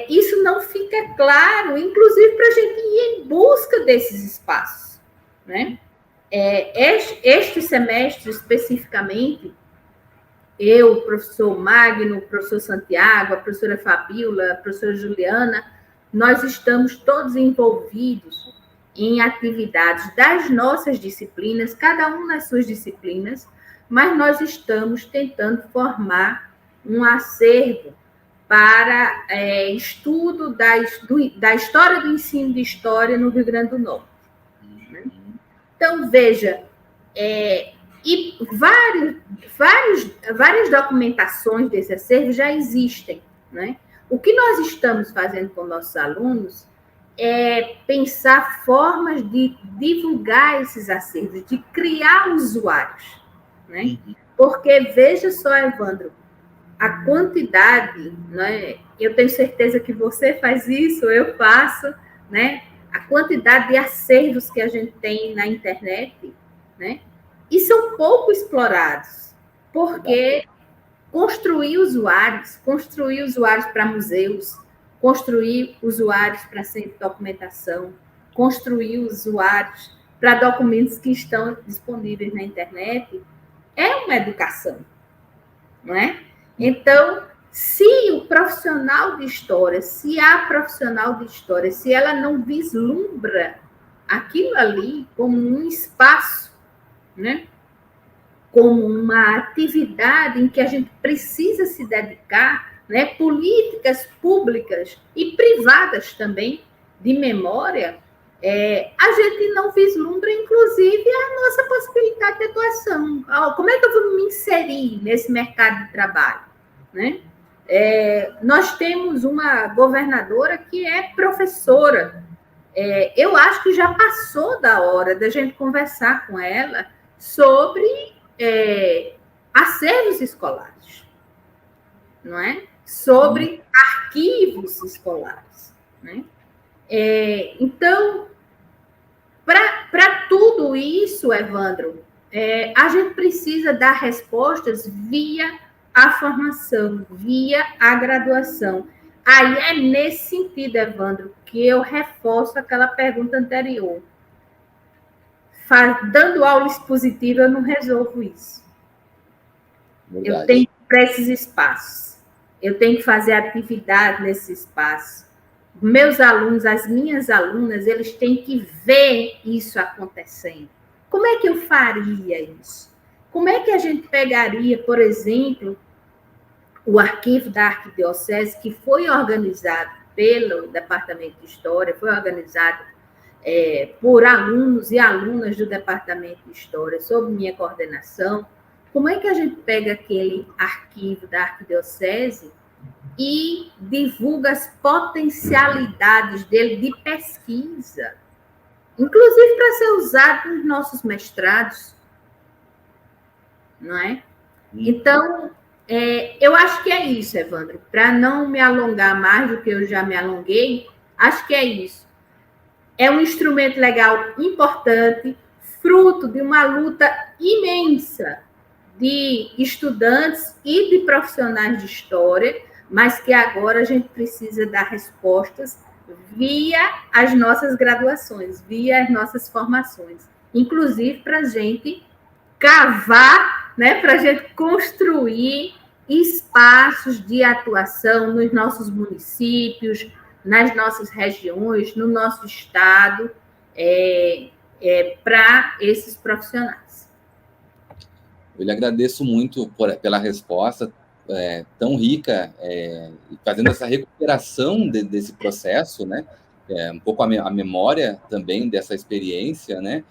Isso não fica claro, inclusive para a gente ir em busca desses espaços, né? Este semestre, especificamente, eu, o professor Magno, o professor Santiago, a professora Fabíola, a professora Juliana, nós estamos todos envolvidos em atividades das nossas disciplinas, cada um nas suas disciplinas, mas nós estamos tentando formar um acervo para estudo da história do ensino de história no Rio Grande do Norte. Então, veja, e várias documentações desse acervo já existem, né? O que nós estamos fazendo com nossos alunos é pensar formas de divulgar esses acervos, de criar usuários, né? Porque, veja só, Evandro, a quantidade, né? Eu tenho certeza que você faz isso, eu faço, né? A quantidade de acervos que a gente tem na internet, né? E são pouco explorados, porque construir usuários para museus, construir usuários para centro de documentação, construir usuários para documentos que estão disponíveis na internet, é uma educação, não é? Então, se o profissional de história, se a profissional de história, se ela não vislumbra aquilo ali como um espaço, né? Como uma atividade em que a gente precisa se dedicar, né? Políticas públicas e privadas também de memória, a gente não vislumbra, inclusive, a nossa possibilidade de atuação. Como é que eu vou me inserir nesse mercado de trabalho, né? Nós temos uma governadora que é professora. Eu acho que já passou da hora da gente conversar com ela sobre acervos escolares, não é? Sobre arquivos escolares, né? Então, para tudo isso, Evandro, a gente precisa dar respostas via a formação, via a graduação. Aí é nesse sentido, Evandro, que eu reforço aquela pergunta anterior. Dando aula expositiva, eu não resolvo isso. Verdade. Eu tenho que ir para esses espaços. Eu tenho que fazer atividade nesse espaço. Meus alunos, as minhas alunas, eles têm que ver isso acontecendo. Como é que eu faria isso? Como é que a gente pegaria, por exemplo, o arquivo da Arquidiocese, que foi organizado pelo Departamento de História, foi organizado por alunos e alunas do Departamento de História, sob minha coordenação. Como é que a gente pega aquele arquivo da Arquidiocese e divulga as potencialidades dele de pesquisa, inclusive para ser usado nos nossos mestrados, não é? Então, eu acho que é isso, Evandro. Para não me alongar mais do que eu já me alonguei, acho que é isso. É um instrumento legal importante, fruto de uma luta imensa de estudantes e de profissionais de história, mas que agora a gente precisa dar respostas via as nossas graduações, via as nossas formações, inclusive para a gente cavar, né, para a gente construir espaços de atuação nos nossos municípios, nas nossas regiões, no nosso estado, para esses profissionais. Eu lhe agradeço muito pela resposta tão rica, fazendo essa recuperação desse processo, né? Um pouco a memória também dessa experiência, né?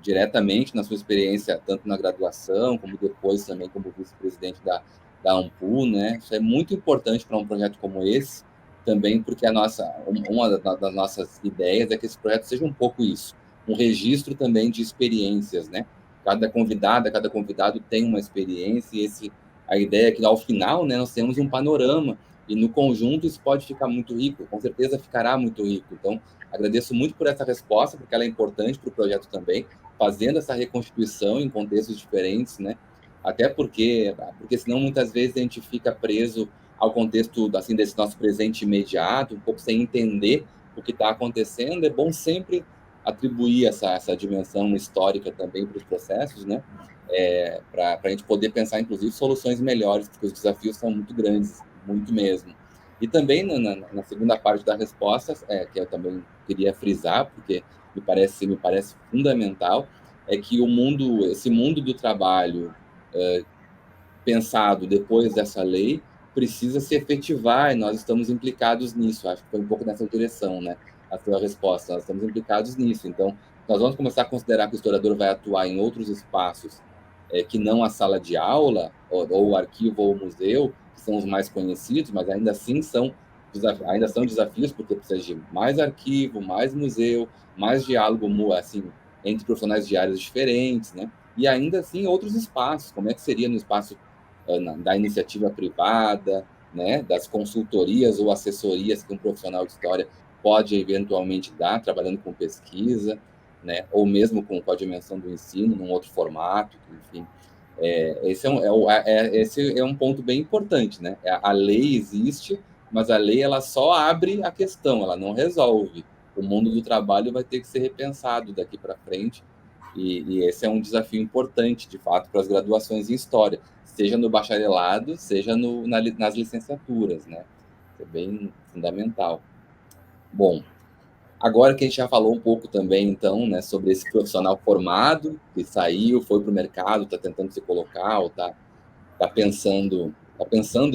Diretamente na sua experiência, tanto na graduação, como depois também como vice-presidente da AMPU, né? Isso é muito importante para um projeto como esse, também porque uma das nossas ideias é que esse projeto seja um pouco isso, um registro também de experiências, né? Cada convidado tem uma experiência e a ideia é que ao final, né, nós temos um panorama e no conjunto isso pode ficar muito rico, com certeza ficará muito rico. Então, agradeço muito por essa resposta, porque ela é importante para o projeto também, fazendo essa reconstituição em contextos diferentes, né? Até porque senão muitas vezes a gente fica preso ao contexto assim desse nosso presente imediato, um pouco sem entender o que está acontecendo. É bom sempre atribuir essa dimensão histórica também para os processos, né? Para a gente poder pensar, inclusive, soluções melhores, porque os desafios são muito grandes, muito mesmo. E também na segunda parte da resposta, que eu também queria frisar, porque me parece fundamental, é que esse mundo do trabalho pensado depois dessa lei precisa se efetivar e nós estamos implicados nisso. Acho que foi um pouco nessa direção, né? A sua resposta. Nós estamos implicados nisso. Então, nós vamos começar a considerar que o historiador vai atuar em outros espaços que não a sala de aula, ou o arquivo ou o museu, que são os mais conhecidos, mas ainda são desafios, porque precisa de mais arquivo, mais museu, mais diálogo assim, entre profissionais de áreas diferentes, né? E ainda assim outros espaços, como é que seria no espaço da iniciativa privada, né, das consultorias ou assessorias que um profissional de história pode eventualmente dar, trabalhando com pesquisa, né, ou mesmo com a dimensão do ensino, num outro formato, enfim. Esse é um ponto bem importante, né? A lei existe, mas a lei ela só abre a questão, ela não resolve. O mundo do trabalho vai ter que ser repensado daqui para frente, e esse é um desafio importante, de fato, para as graduações em História, seja no bacharelado, seja nas licenciaturas, né? Isso é bem fundamental. Bom, agora que a gente já falou um pouco também, então, né, sobre esse profissional formado, que saiu, foi para o mercado, está tentando se colocar, ou está pensando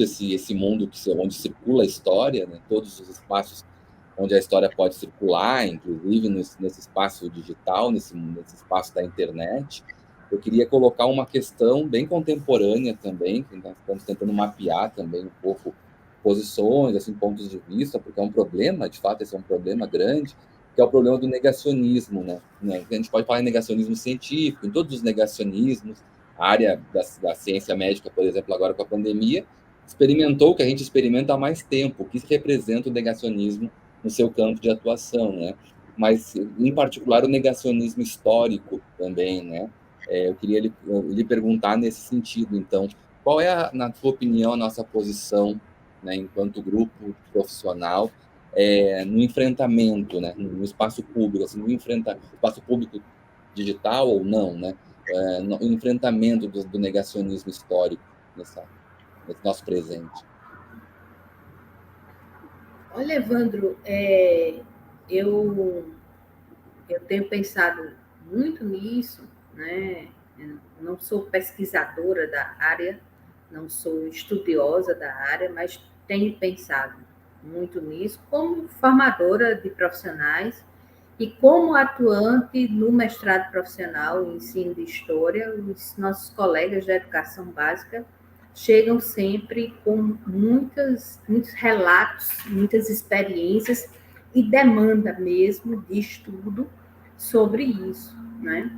esse mundo onde circula a história, né, todos os espaços onde a história pode circular, inclusive nesse espaço digital, nesse espaço da internet. Eu queria colocar uma questão bem contemporânea também, que nós estamos tentando mapear também um pouco posições, assim, pontos de vista, porque é um problema, de fato, esse é um problema grande, que é o problema do negacionismo, né? A gente pode falar em negacionismo científico, em todos os negacionismos, a área da ciência médica, por exemplo, agora com a pandemia, experimentou o que a gente experimenta há mais tempo, o que representa o negacionismo no seu campo de atuação, né? Mas, em particular, o negacionismo histórico também, né? Eu queria lhe perguntar nesse sentido, então, qual é, na sua opinião, a nossa posição, né, enquanto grupo profissional, no enfrentamento, né, no espaço público, assim, no espaço público digital ou não, né, no enfrentamento do negacionismo histórico nesse nosso presente? Olha, Evandro, eu tenho pensado muito nisso, né? Eu não sou pesquisadora da área, não sou estudiosa da área, mas tenho pensado muito nisso como formadora de profissionais e como atuante no mestrado profissional em ensino de história. Os nossos colegas da educação básica chegam sempre com muitos relatos, muitas experiências e demanda mesmo de estudo sobre isso, né?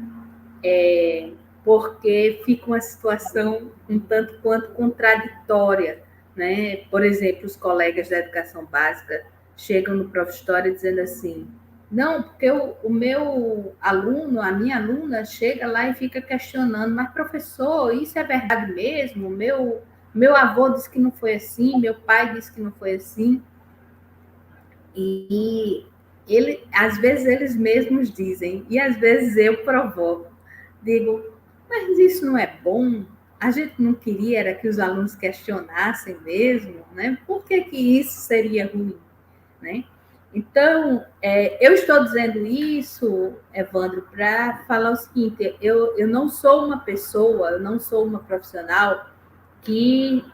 Porque fica uma situação um tanto quanto contraditória, né? Por exemplo, os colegas da educação básica chegam no Prof. História dizendo assim: não, porque o meu aluno, a minha aluna, chega lá e fica questionando, mas professor, isso é verdade mesmo? Meu avô disse que não foi assim, meu pai disse que não foi assim. E às vezes eles mesmos dizem, e às vezes eu provoco. Digo, mas isso não é bom? A gente não queria era que os alunos questionassem mesmo, né? Por que isso seria ruim, né? Então, eu estou dizendo isso, Evandro, para falar o seguinte: eu não sou uma pessoa, eu não sou uma profissional que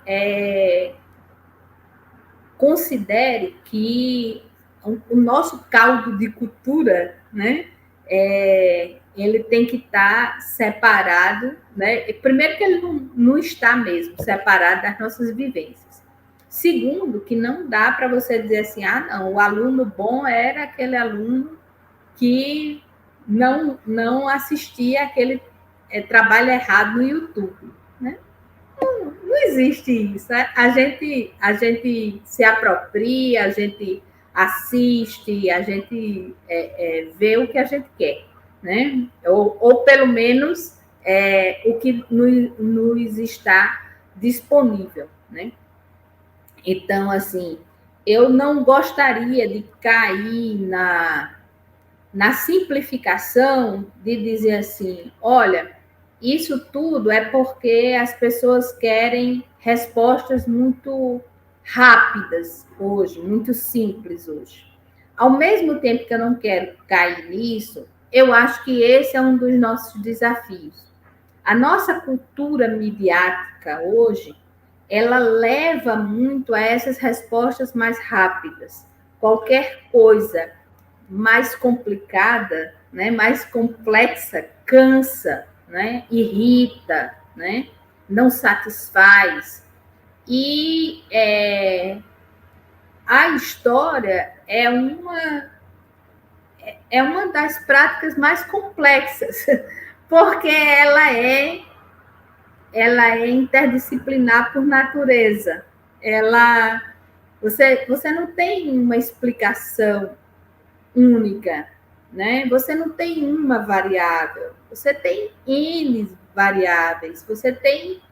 considere que o nosso caldo de cultura, né, ele tem que estar separado, né? Primeiro que ele não está mesmo separado das nossas vivências. Segundo, que não dá para você dizer assim, não, o aluno bom era aquele aluno que não assistia aquele trabalho errado no YouTube, né? Não existe isso. A gente se apropria, a gente assiste, a gente vê o que a gente quer, né? Ou pelo menos o que nos está disponível, né? Então, assim, eu não gostaria de cair na simplificação de dizer assim, olha, isso tudo é porque as pessoas querem respostas muito rápidas hoje, muito simples hoje. Ao mesmo tempo que eu não quero cair nisso, eu acho que esse é um dos nossos desafios. A nossa cultura midiática hoje, ela leva muito a essas respostas mais rápidas. Qualquer coisa mais complicada, né, mais complexa, cansa, né, irrita, né, não satisfaz. E a história é uma das práticas mais complexas, porque ela é interdisciplinar por natureza. Você não tem uma explicação única, né? Você não tem uma variável, você tem N variáveis, você tem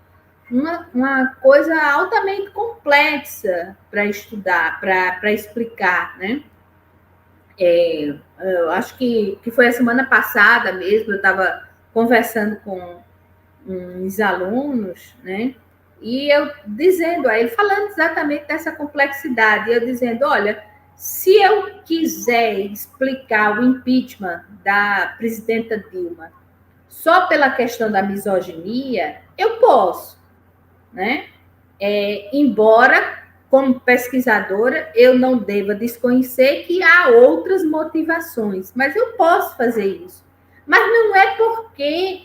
uma coisa altamente complexa para estudar, para explicar, né? Eu acho que foi a semana passada mesmo, eu estava conversando com uns alunos, né? E eu dizendo a ele, falando exatamente dessa complexidade, eu dizendo, olha, se eu quiser explicar o impeachment da presidenta Dilma só pela questão da misoginia, eu posso, né? Embora, como pesquisadora, eu não deva desconhecer que há outras motivações, mas eu posso fazer isso. Mas não é porque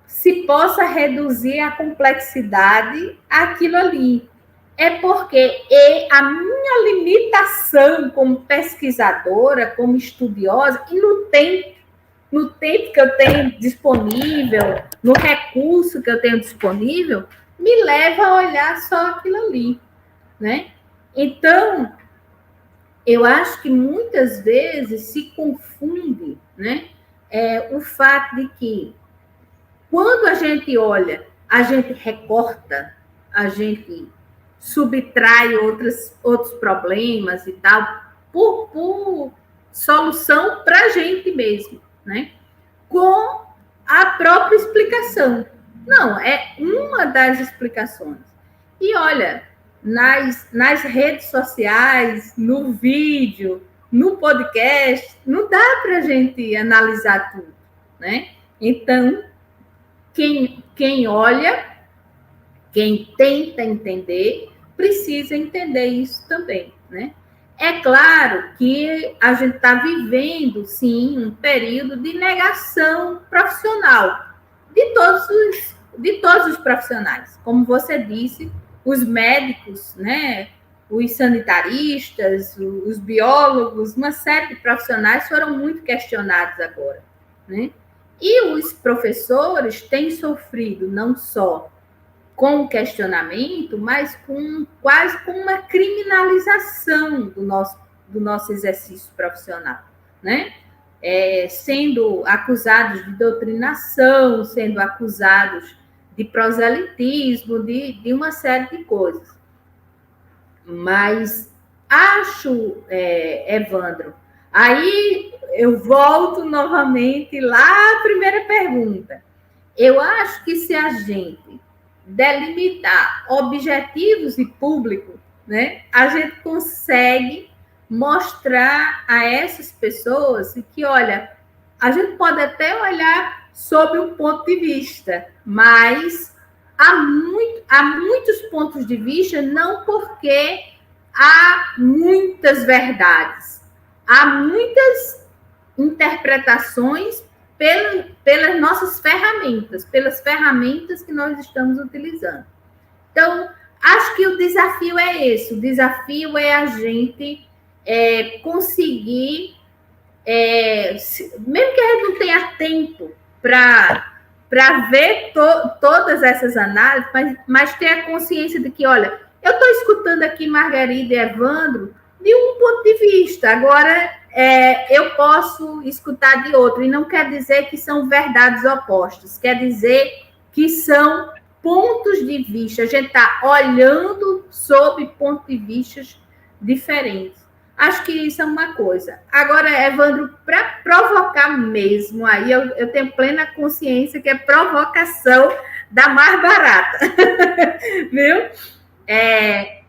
se possa reduzir a complexidade àquilo ali. É porque a minha limitação como pesquisadora, como estudiosa, e no tempo que eu tenho disponível, no recurso que eu tenho disponível, me leva a olhar só aquilo ali, né? Então, eu acho que muitas vezes se confunde, né, o fato de que quando a gente olha, a gente recorta, a gente subtrai outros problemas e tal, por solução para a gente mesmo, né? Com a própria explicação. Não, é uma das explicações. E olha, nas redes sociais, no vídeo, no podcast, não dá para a gente analisar tudo, né? Então, quem olha, quem tenta entender, precisa entender isso também, né? É claro que a gente está vivendo, sim, um período de negação profissional de todos de todos os profissionais. Como você disse, os médicos, né, os sanitaristas, os biólogos, uma série de profissionais foram muito questionados agora, né? E os professores têm sofrido não só com o questionamento, mas quase com uma criminalização do nosso exercício profissional, né? Sendo acusados de doutrinação, sendo acusados de proselitismo, de uma série de coisas. Mas acho, Evandro, aí eu volto novamente lá à primeira pergunta. Eu acho que se a gente delimitar objetivos e público, né, a gente consegue mostrar a essas pessoas que, olha, a gente pode até olhar sob um ponto de vista, mas há muitos pontos de vista, não porque há muitas verdades, há muitas interpretações pelas nossas ferramentas, pelas ferramentas que nós estamos utilizando. Então, acho que o desafio é esse, o desafio é a gente conseguir, mesmo que a gente não tenha tempo para ver todas essas análises, mas ter a consciência de que, olha, eu estou escutando aqui Margarida e Evandro de um ponto de vista, agora eu posso escutar de outro, e não quer dizer que são verdades opostas, quer dizer que são pontos de vista, a gente está olhando sob pontos de vista diferentes. Acho que isso é uma coisa. Agora, Evandro, para provocar mesmo, aí eu tenho plena consciência que é provocação da mais barata. Viu?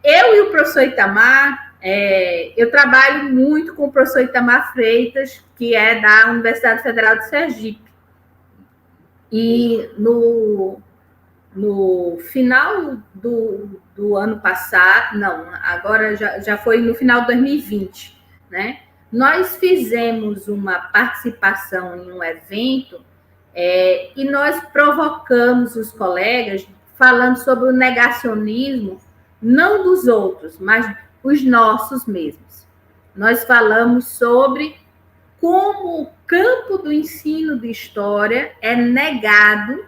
Eu e o professor Itamar, eu trabalho muito com o professor Itamar Freitas, que é da Universidade Federal de Sergipe. E no final do ano passado, não, agora já foi no final de 2020, né? Nós fizemos uma participação em um evento e nós provocamos os colegas falando sobre o negacionismo, não dos outros, mas os nossos mesmos. Nós falamos sobre como o campo do ensino de história é negado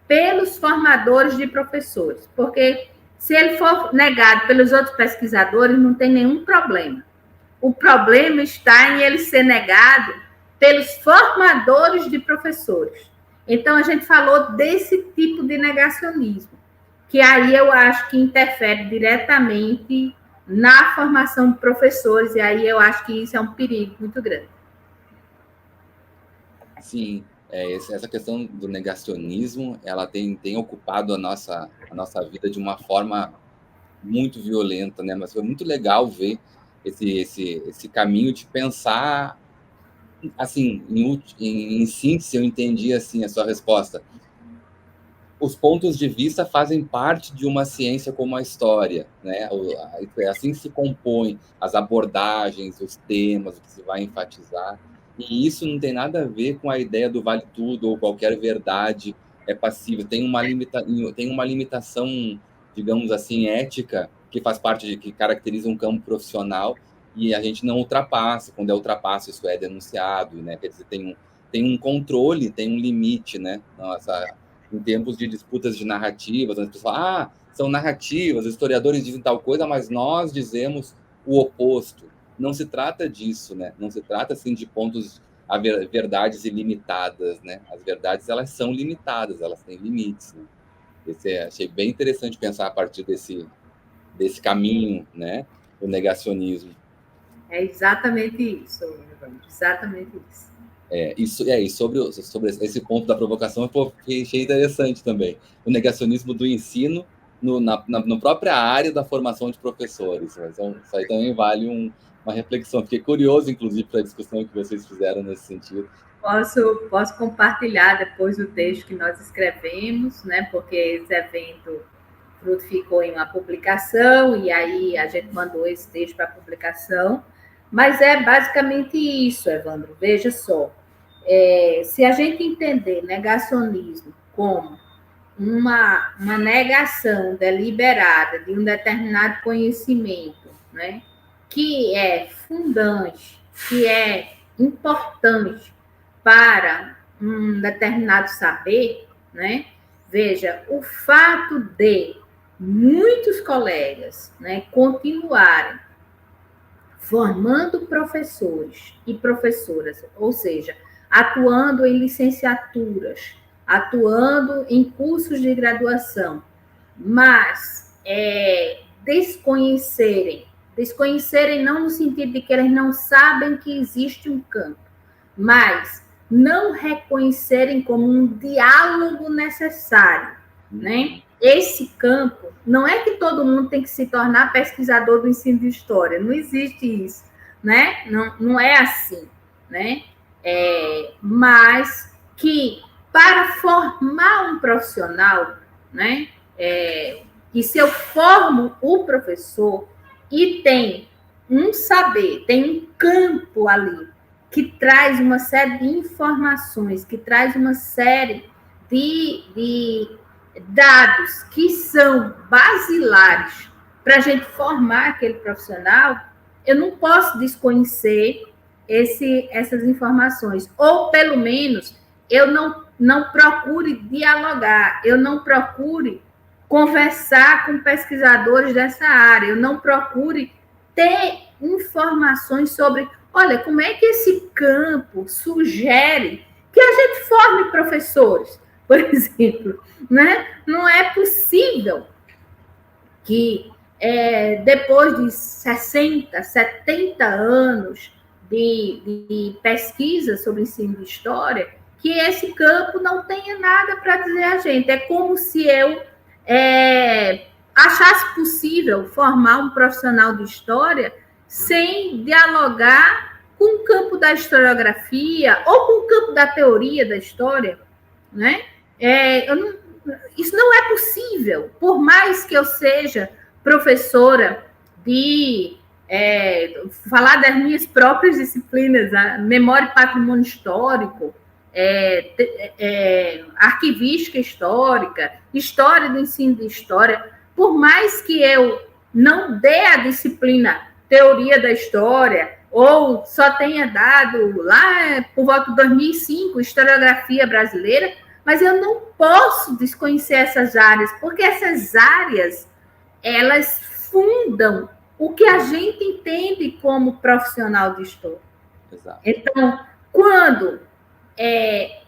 pelos formadores de professores, porque se ele for negado pelos outros pesquisadores, não tem nenhum problema. O problema está em ele ser negado pelos formadores de professores. Então, a gente falou desse tipo de negacionismo, que aí eu acho que interfere diretamente na formação de professores, e aí eu acho que isso é um perigo muito grande. Sim. Essa questão do negacionismo, ela tem ocupado a nossa vida de uma forma muito violenta, né? Mas foi muito legal ver esse caminho de pensar, assim, em síntese, eu entendi assim a sua resposta. Os pontos de vista fazem parte de uma ciência como a história, né? É assim que se compõe as abordagens, os temas, o que se vai enfatizar. E isso não tem nada a ver com a ideia do vale tudo ou qualquer verdade é passível. Tem uma limitação, digamos assim, ética que faz parte que caracteriza um campo profissional e a gente não ultrapassa. Quando é ultrapasso, isso é denunciado, né? Quer dizer, tem um controle, tem um limite, né? Em tempos de disputas de narrativas, as pessoas falam, são narrativas, os historiadores dizem tal coisa, mas nós dizemos o oposto. Não se trata disso, né? Não se trata assim de pontos a verdades ilimitadas, né? As verdades elas são limitadas, elas têm limites. Né? Achei bem interessante pensar a partir desse caminho, né? O negacionismo. É exatamente isso, exatamente isso. E sobre esse ponto da provocação, eu achei interessante também. O negacionismo do ensino na própria área da formação de professores. Então, isso aí também vale uma reflexão. Fiquei curioso, inclusive, para a discussão que vocês fizeram nesse sentido. Posso compartilhar depois o texto que nós escrevemos, né? Porque esse evento frutificou em uma publicação, e aí a gente mandou esse texto para publicação. Mas é basicamente isso, Evandro. Veja só. Se a gente entender negacionismo como uma negação deliberada de um determinado conhecimento, né, que é fundante, que é importante para um determinado saber, né? Veja, o fato de muitos colegas, né, continuarem formando professores e professoras, ou seja, atuando em licenciaturas, atuando em cursos de graduação, mas desconhecerem não no sentido de que eles não sabem que existe um campo, mas não reconhecerem como um diálogo necessário, né? Esse campo, não é que todo mundo tem que se tornar pesquisador do ensino de história, não existe isso, né? Não é assim, né? Mas que para formar um profissional, né? E se eu formo o professor e tem um saber, tem um campo ali que traz uma série de informações, que traz uma série de dados que são basilares para a gente formar aquele profissional, eu não posso desconhecer essas informações. Ou, pelo menos, eu não procure dialogar, eu não procure conversar com pesquisadores dessa área, eu não procure ter informações sobre, olha, como é que esse campo sugere que a gente forme professores, por exemplo, né? Não é possível que depois de 60, 70 anos de pesquisa sobre ensino de história, que esse campo não tenha nada para dizer a gente. É como se eu achasse possível formar um profissional de história sem dialogar com o campo da historiografia ou com o campo da teoria da história, né? Isso não é possível, por mais que eu seja professora de falar das minhas próprias disciplinas, a memória e patrimônio histórico, arquivística histórica, história do ensino de história, por mais que eu não dê a disciplina teoria da história, ou só tenha dado lá por volta de 2005 historiografia brasileira, mas eu não posso desconhecer essas áreas, porque essas áreas, elas fundam o que a gente entende como profissional de história. Exato. Então, quando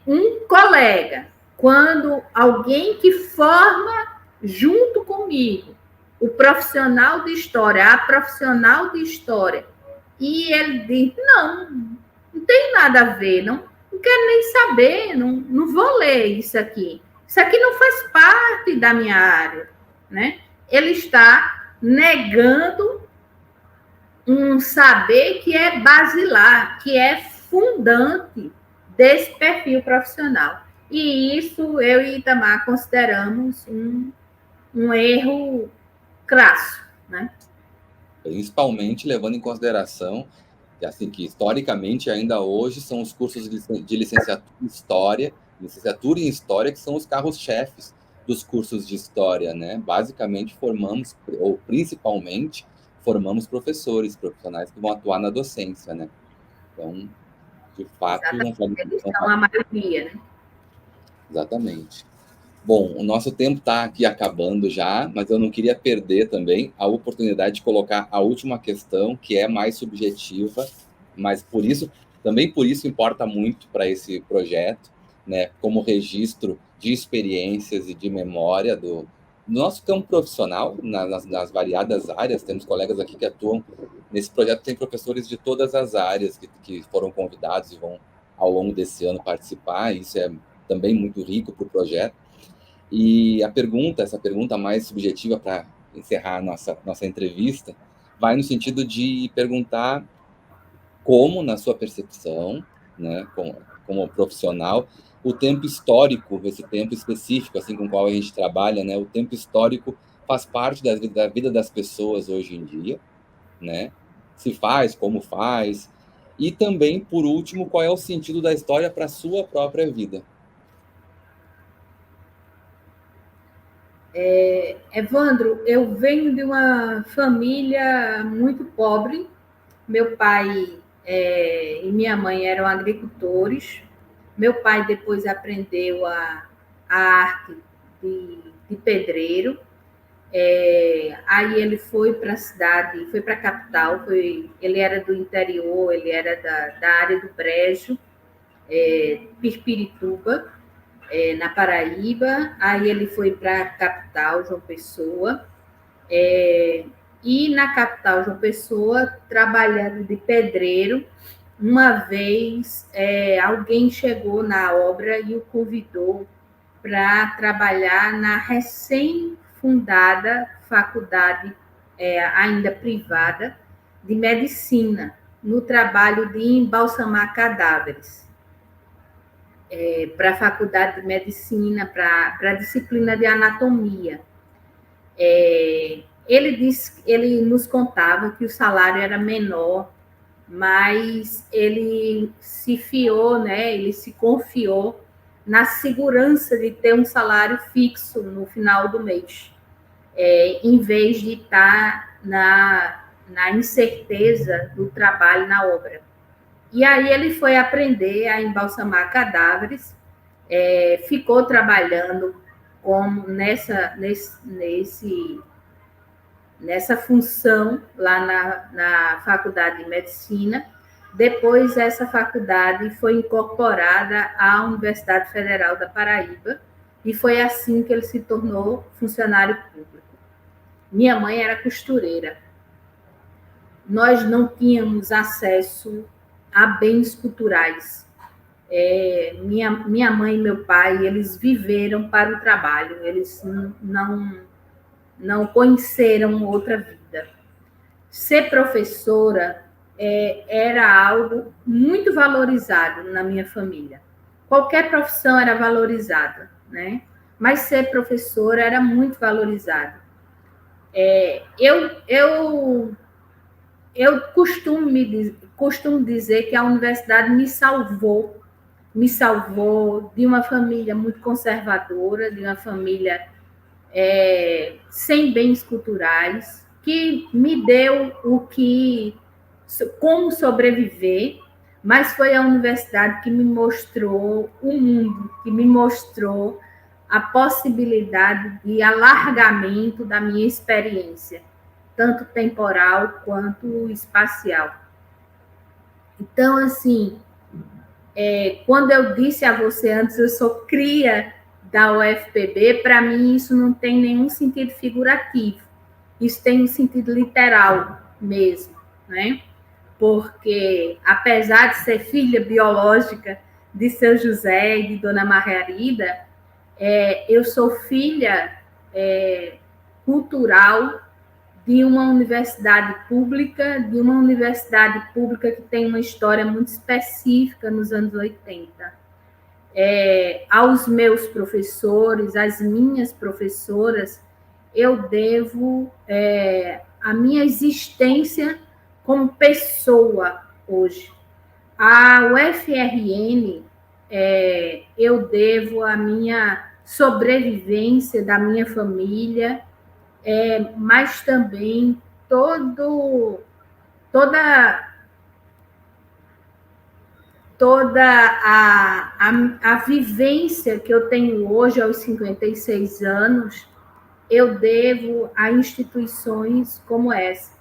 um colega, quando alguém que forma junto comigo o profissional de história, a profissional de história, e ele diz, não tem nada a ver, não quero nem saber, não vou ler isso aqui não faz parte da minha área, né? Ele está negando um saber que é basilar, que é fundante desse perfil profissional. E isso eu e Itamar consideramos um erro crasso, né? Principalmente levando em consideração que, assim, que historicamente ainda hoje são os cursos de licenciatura em História, que são os carros-chefes dos cursos de História, né? Basicamente formamos, ou principalmente, formamos professores, profissionais que vão atuar na docência, né? Então, de fato... Eles são a maioria, né? Exatamente. Bom, o nosso tempo está aqui acabando já, mas eu não queria perder também a oportunidade de colocar a última questão, que é mais subjetiva, mas também por isso importa muito para esse projeto, né, como registro de experiências e de memória do nosso campo profissional, nas variadas áreas. Temos colegas aqui que atuam nesse projeto, tem professores de todas as áreas que foram convidados e vão, ao longo desse ano, participar. Isso é também muito rico para o projeto. E essa pergunta mais subjetiva, para encerrar a nossa entrevista, vai no sentido de perguntar como, na sua percepção, né, como profissional, o tempo histórico, esse tempo específico, assim, com o qual a gente trabalha, né, o tempo histórico faz parte da vida das pessoas hoje em dia, né? Se faz, como faz, e também, por último, qual é o sentido da história para a sua própria vida? Evandro, eu venho de uma família muito pobre. Meu pai e minha mãe eram agricultores. Meu pai depois aprendeu a arte de pedreiro. Aí ele foi para a cidade, foi para a capital. Ele era do interior, ele era da área do Brejo, Pirpirituba, na Paraíba. Aí ele foi para a capital, João Pessoa. E na capital, João Pessoa, trabalhando de pedreiro, uma vez alguém chegou na obra e o convidou para trabalhar na recém-fundada faculdade, ainda privada, de medicina, no trabalho de embalsamar cadáveres, para a faculdade de medicina, para a disciplina de anatomia. Ele nos contava que o salário era menor, mas ele se fiou, né? Ele se confiou na segurança de ter um salário fixo no final do mês, em vez de estar na incerteza do trabalho na obra. E aí ele foi aprender a embalsamar cadáveres, ficou trabalhando como nessa função lá na Faculdade de Medicina. Depois, essa faculdade foi incorporada à Universidade Federal da Paraíba, e foi assim que ele se tornou funcionário público. Minha mãe era costureira. Nós não tínhamos acesso a bens culturais. Minha mãe e meu pai, eles viveram para o trabalho, eles não conheceram outra vida. Ser professora era algo muito valorizado na minha família. Qualquer profissão era valorizada, né? Mas ser professora era muito valorizado. Eu costumo dizer que a universidade me salvou de uma família muito conservadora, de uma família sem bens culturais, que me deu como sobreviver, mas foi a universidade que me mostrou o mundo, que me mostrou a possibilidade de alargamento da minha experiência, tanto temporal quanto espacial. Então, assim, quando eu disse a você antes, eu sou cria da UFPB, para mim isso não tem nenhum sentido figurativo, isso tem um sentido literal mesmo, né? Porque, apesar de ser filha biológica de seu José e de Dona Margarida, eu sou filha cultural de uma universidade pública que tem uma história muito específica nos anos 80. Aos meus professores, às minhas professoras, eu devo a minha existência como pessoa hoje. A UFRN, eu devo a minha sobrevivência da minha família, mas também toda a vivência que eu tenho hoje, aos 56 anos, eu devo a instituições como essa.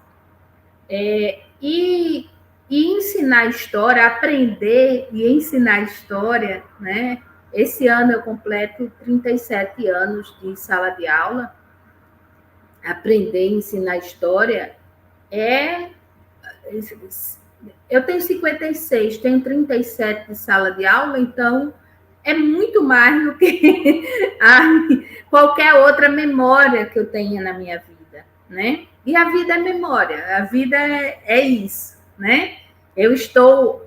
E ensinar história, aprender e ensinar história, né? Esse ano eu completo 37 anos de sala de aula. Aprender e ensinar história eu tenho 56, tenho 37 de sala de aula, então é muito mais do que qualquer outra memória que eu tenha na minha vida, né? E a vida é memória, a vida é isso, né?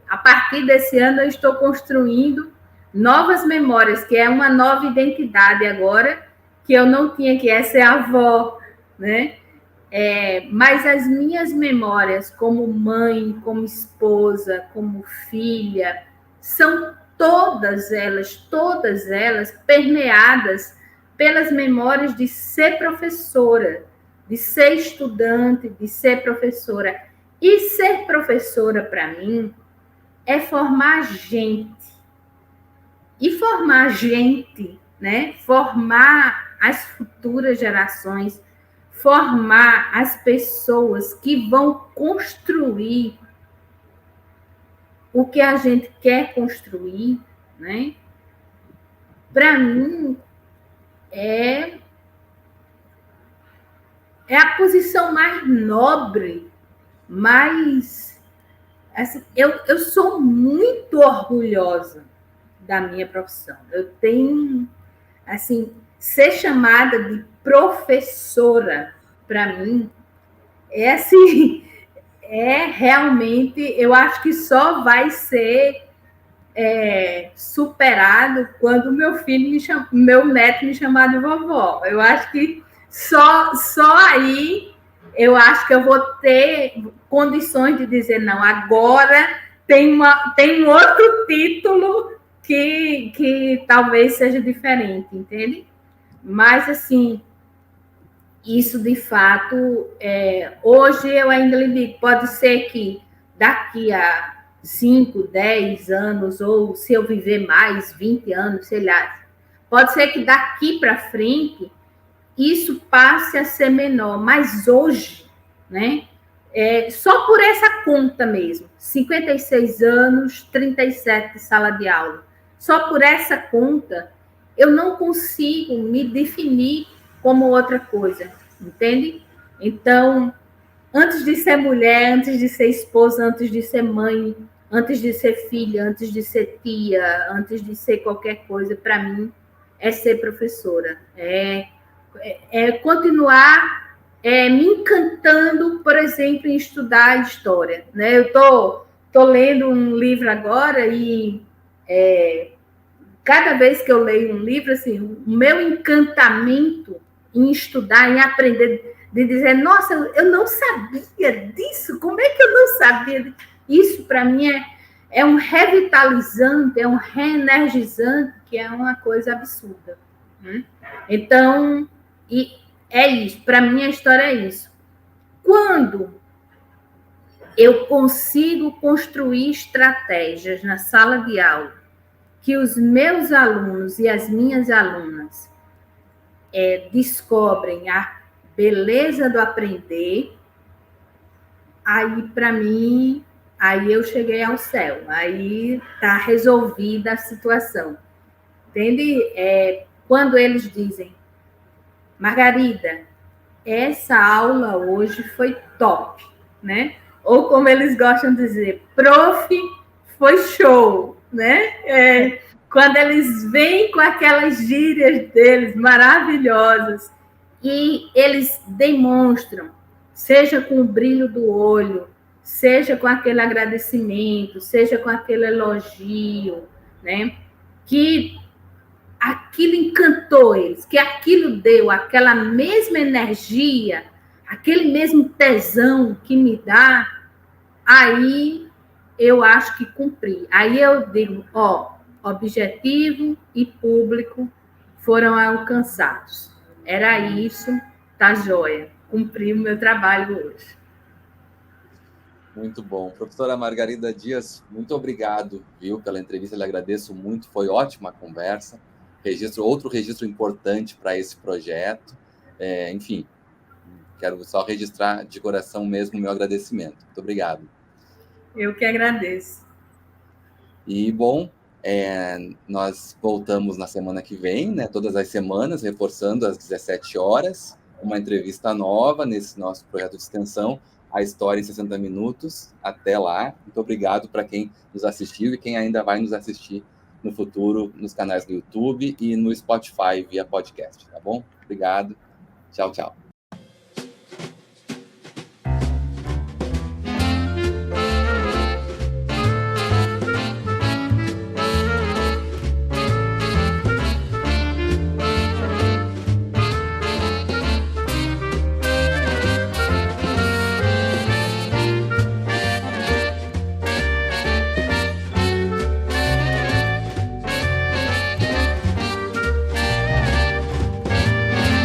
A partir desse ano, eu estou construindo novas memórias, que é uma nova identidade agora, que eu não tinha, que é ser avó, né? Mas as minhas memórias como mãe, como esposa, como filha, são todas elas permeadas pelas memórias de ser professora, de ser estudante, de ser professora. E ser professora, para mim, é formar gente. E formar gente, né? Formar as futuras gerações, formar as pessoas que vão construir o que a gente quer construir, né? Para mim, é a posição mais nobre, mais... Assim, eu sou muito orgulhosa da minha profissão. Eu tenho, assim, ser chamada de professora, para mim, é assim, é realmente, eu acho que só vai ser superado quando meu neto me chamar de vovó. Eu acho que só aí eu acho que eu vou ter condições de dizer, não, agora tem um outro título que talvez seja diferente, entende? Mas, assim, isso de fato, hoje eu ainda lhe digo, pode ser que daqui a 5, 10 anos, ou se eu viver mais, 20 anos, sei lá, pode ser que daqui para frente isso passe a ser menor, mas hoje, né, só por essa conta mesmo, 56 anos, 37 de sala de aula, só por essa conta, eu não consigo me definir como outra coisa, entende? Então, antes de ser mulher, antes de ser esposa, antes de ser mãe, antes de ser filha, antes de ser tia, antes de ser qualquer coisa, para mim, é ser professora. Continuar me encantando, por exemplo, em estudar história. Né? Eu tô lendo um livro agora e cada vez que eu leio um livro, assim, o meu encantamento em estudar, em aprender, de dizer, nossa, eu não sabia disso, como é que eu não sabia? Isso, para mim, é um revitalizante, é um reenergizante, que é uma coisa absurda. Então, e é isso, para mim a história é isso. Quando eu consigo construir estratégias na sala de aula que os meus alunos e as minhas alunas descobrem a beleza do aprender, aí, para mim, aí eu cheguei ao céu, aí está resolvida a situação. Entende? Quando eles dizem, Margarida, essa aula hoje foi top, né? Ou como eles gostam de dizer, prof, foi show, né? Quando eles vêm com aquelas gírias deles maravilhosas e eles demonstram, seja com o brilho do olho, seja com aquele agradecimento, seja com aquele elogio, né? Que aquilo encantou eles, que aquilo deu aquela mesma energia, aquele mesmo tesão que me dá, aí eu acho que cumpri. Aí eu digo, objetivo e público foram alcançados. Era isso, tá joia. Cumpri o meu trabalho hoje. Muito bom. Professora Margarida Dias, muito obrigado, viu, pela entrevista. Eu lhe agradeço muito, foi ótima a conversa. Outro registro importante para esse projeto. Enfim, quero só registrar de coração mesmo o meu agradecimento. Muito obrigado. Eu que agradeço. E, bom, nós voltamos na semana que vem, né, todas as semanas, reforçando às 17 horas, uma entrevista nova nesse nosso projeto de extensão, A História em 60 Minutos. Até lá. Muito obrigado para quem nos assistiu e quem ainda vai nos assistir no futuro nos canais do YouTube e no Spotify via podcast, tá bom? Obrigado. Tchau, tchau.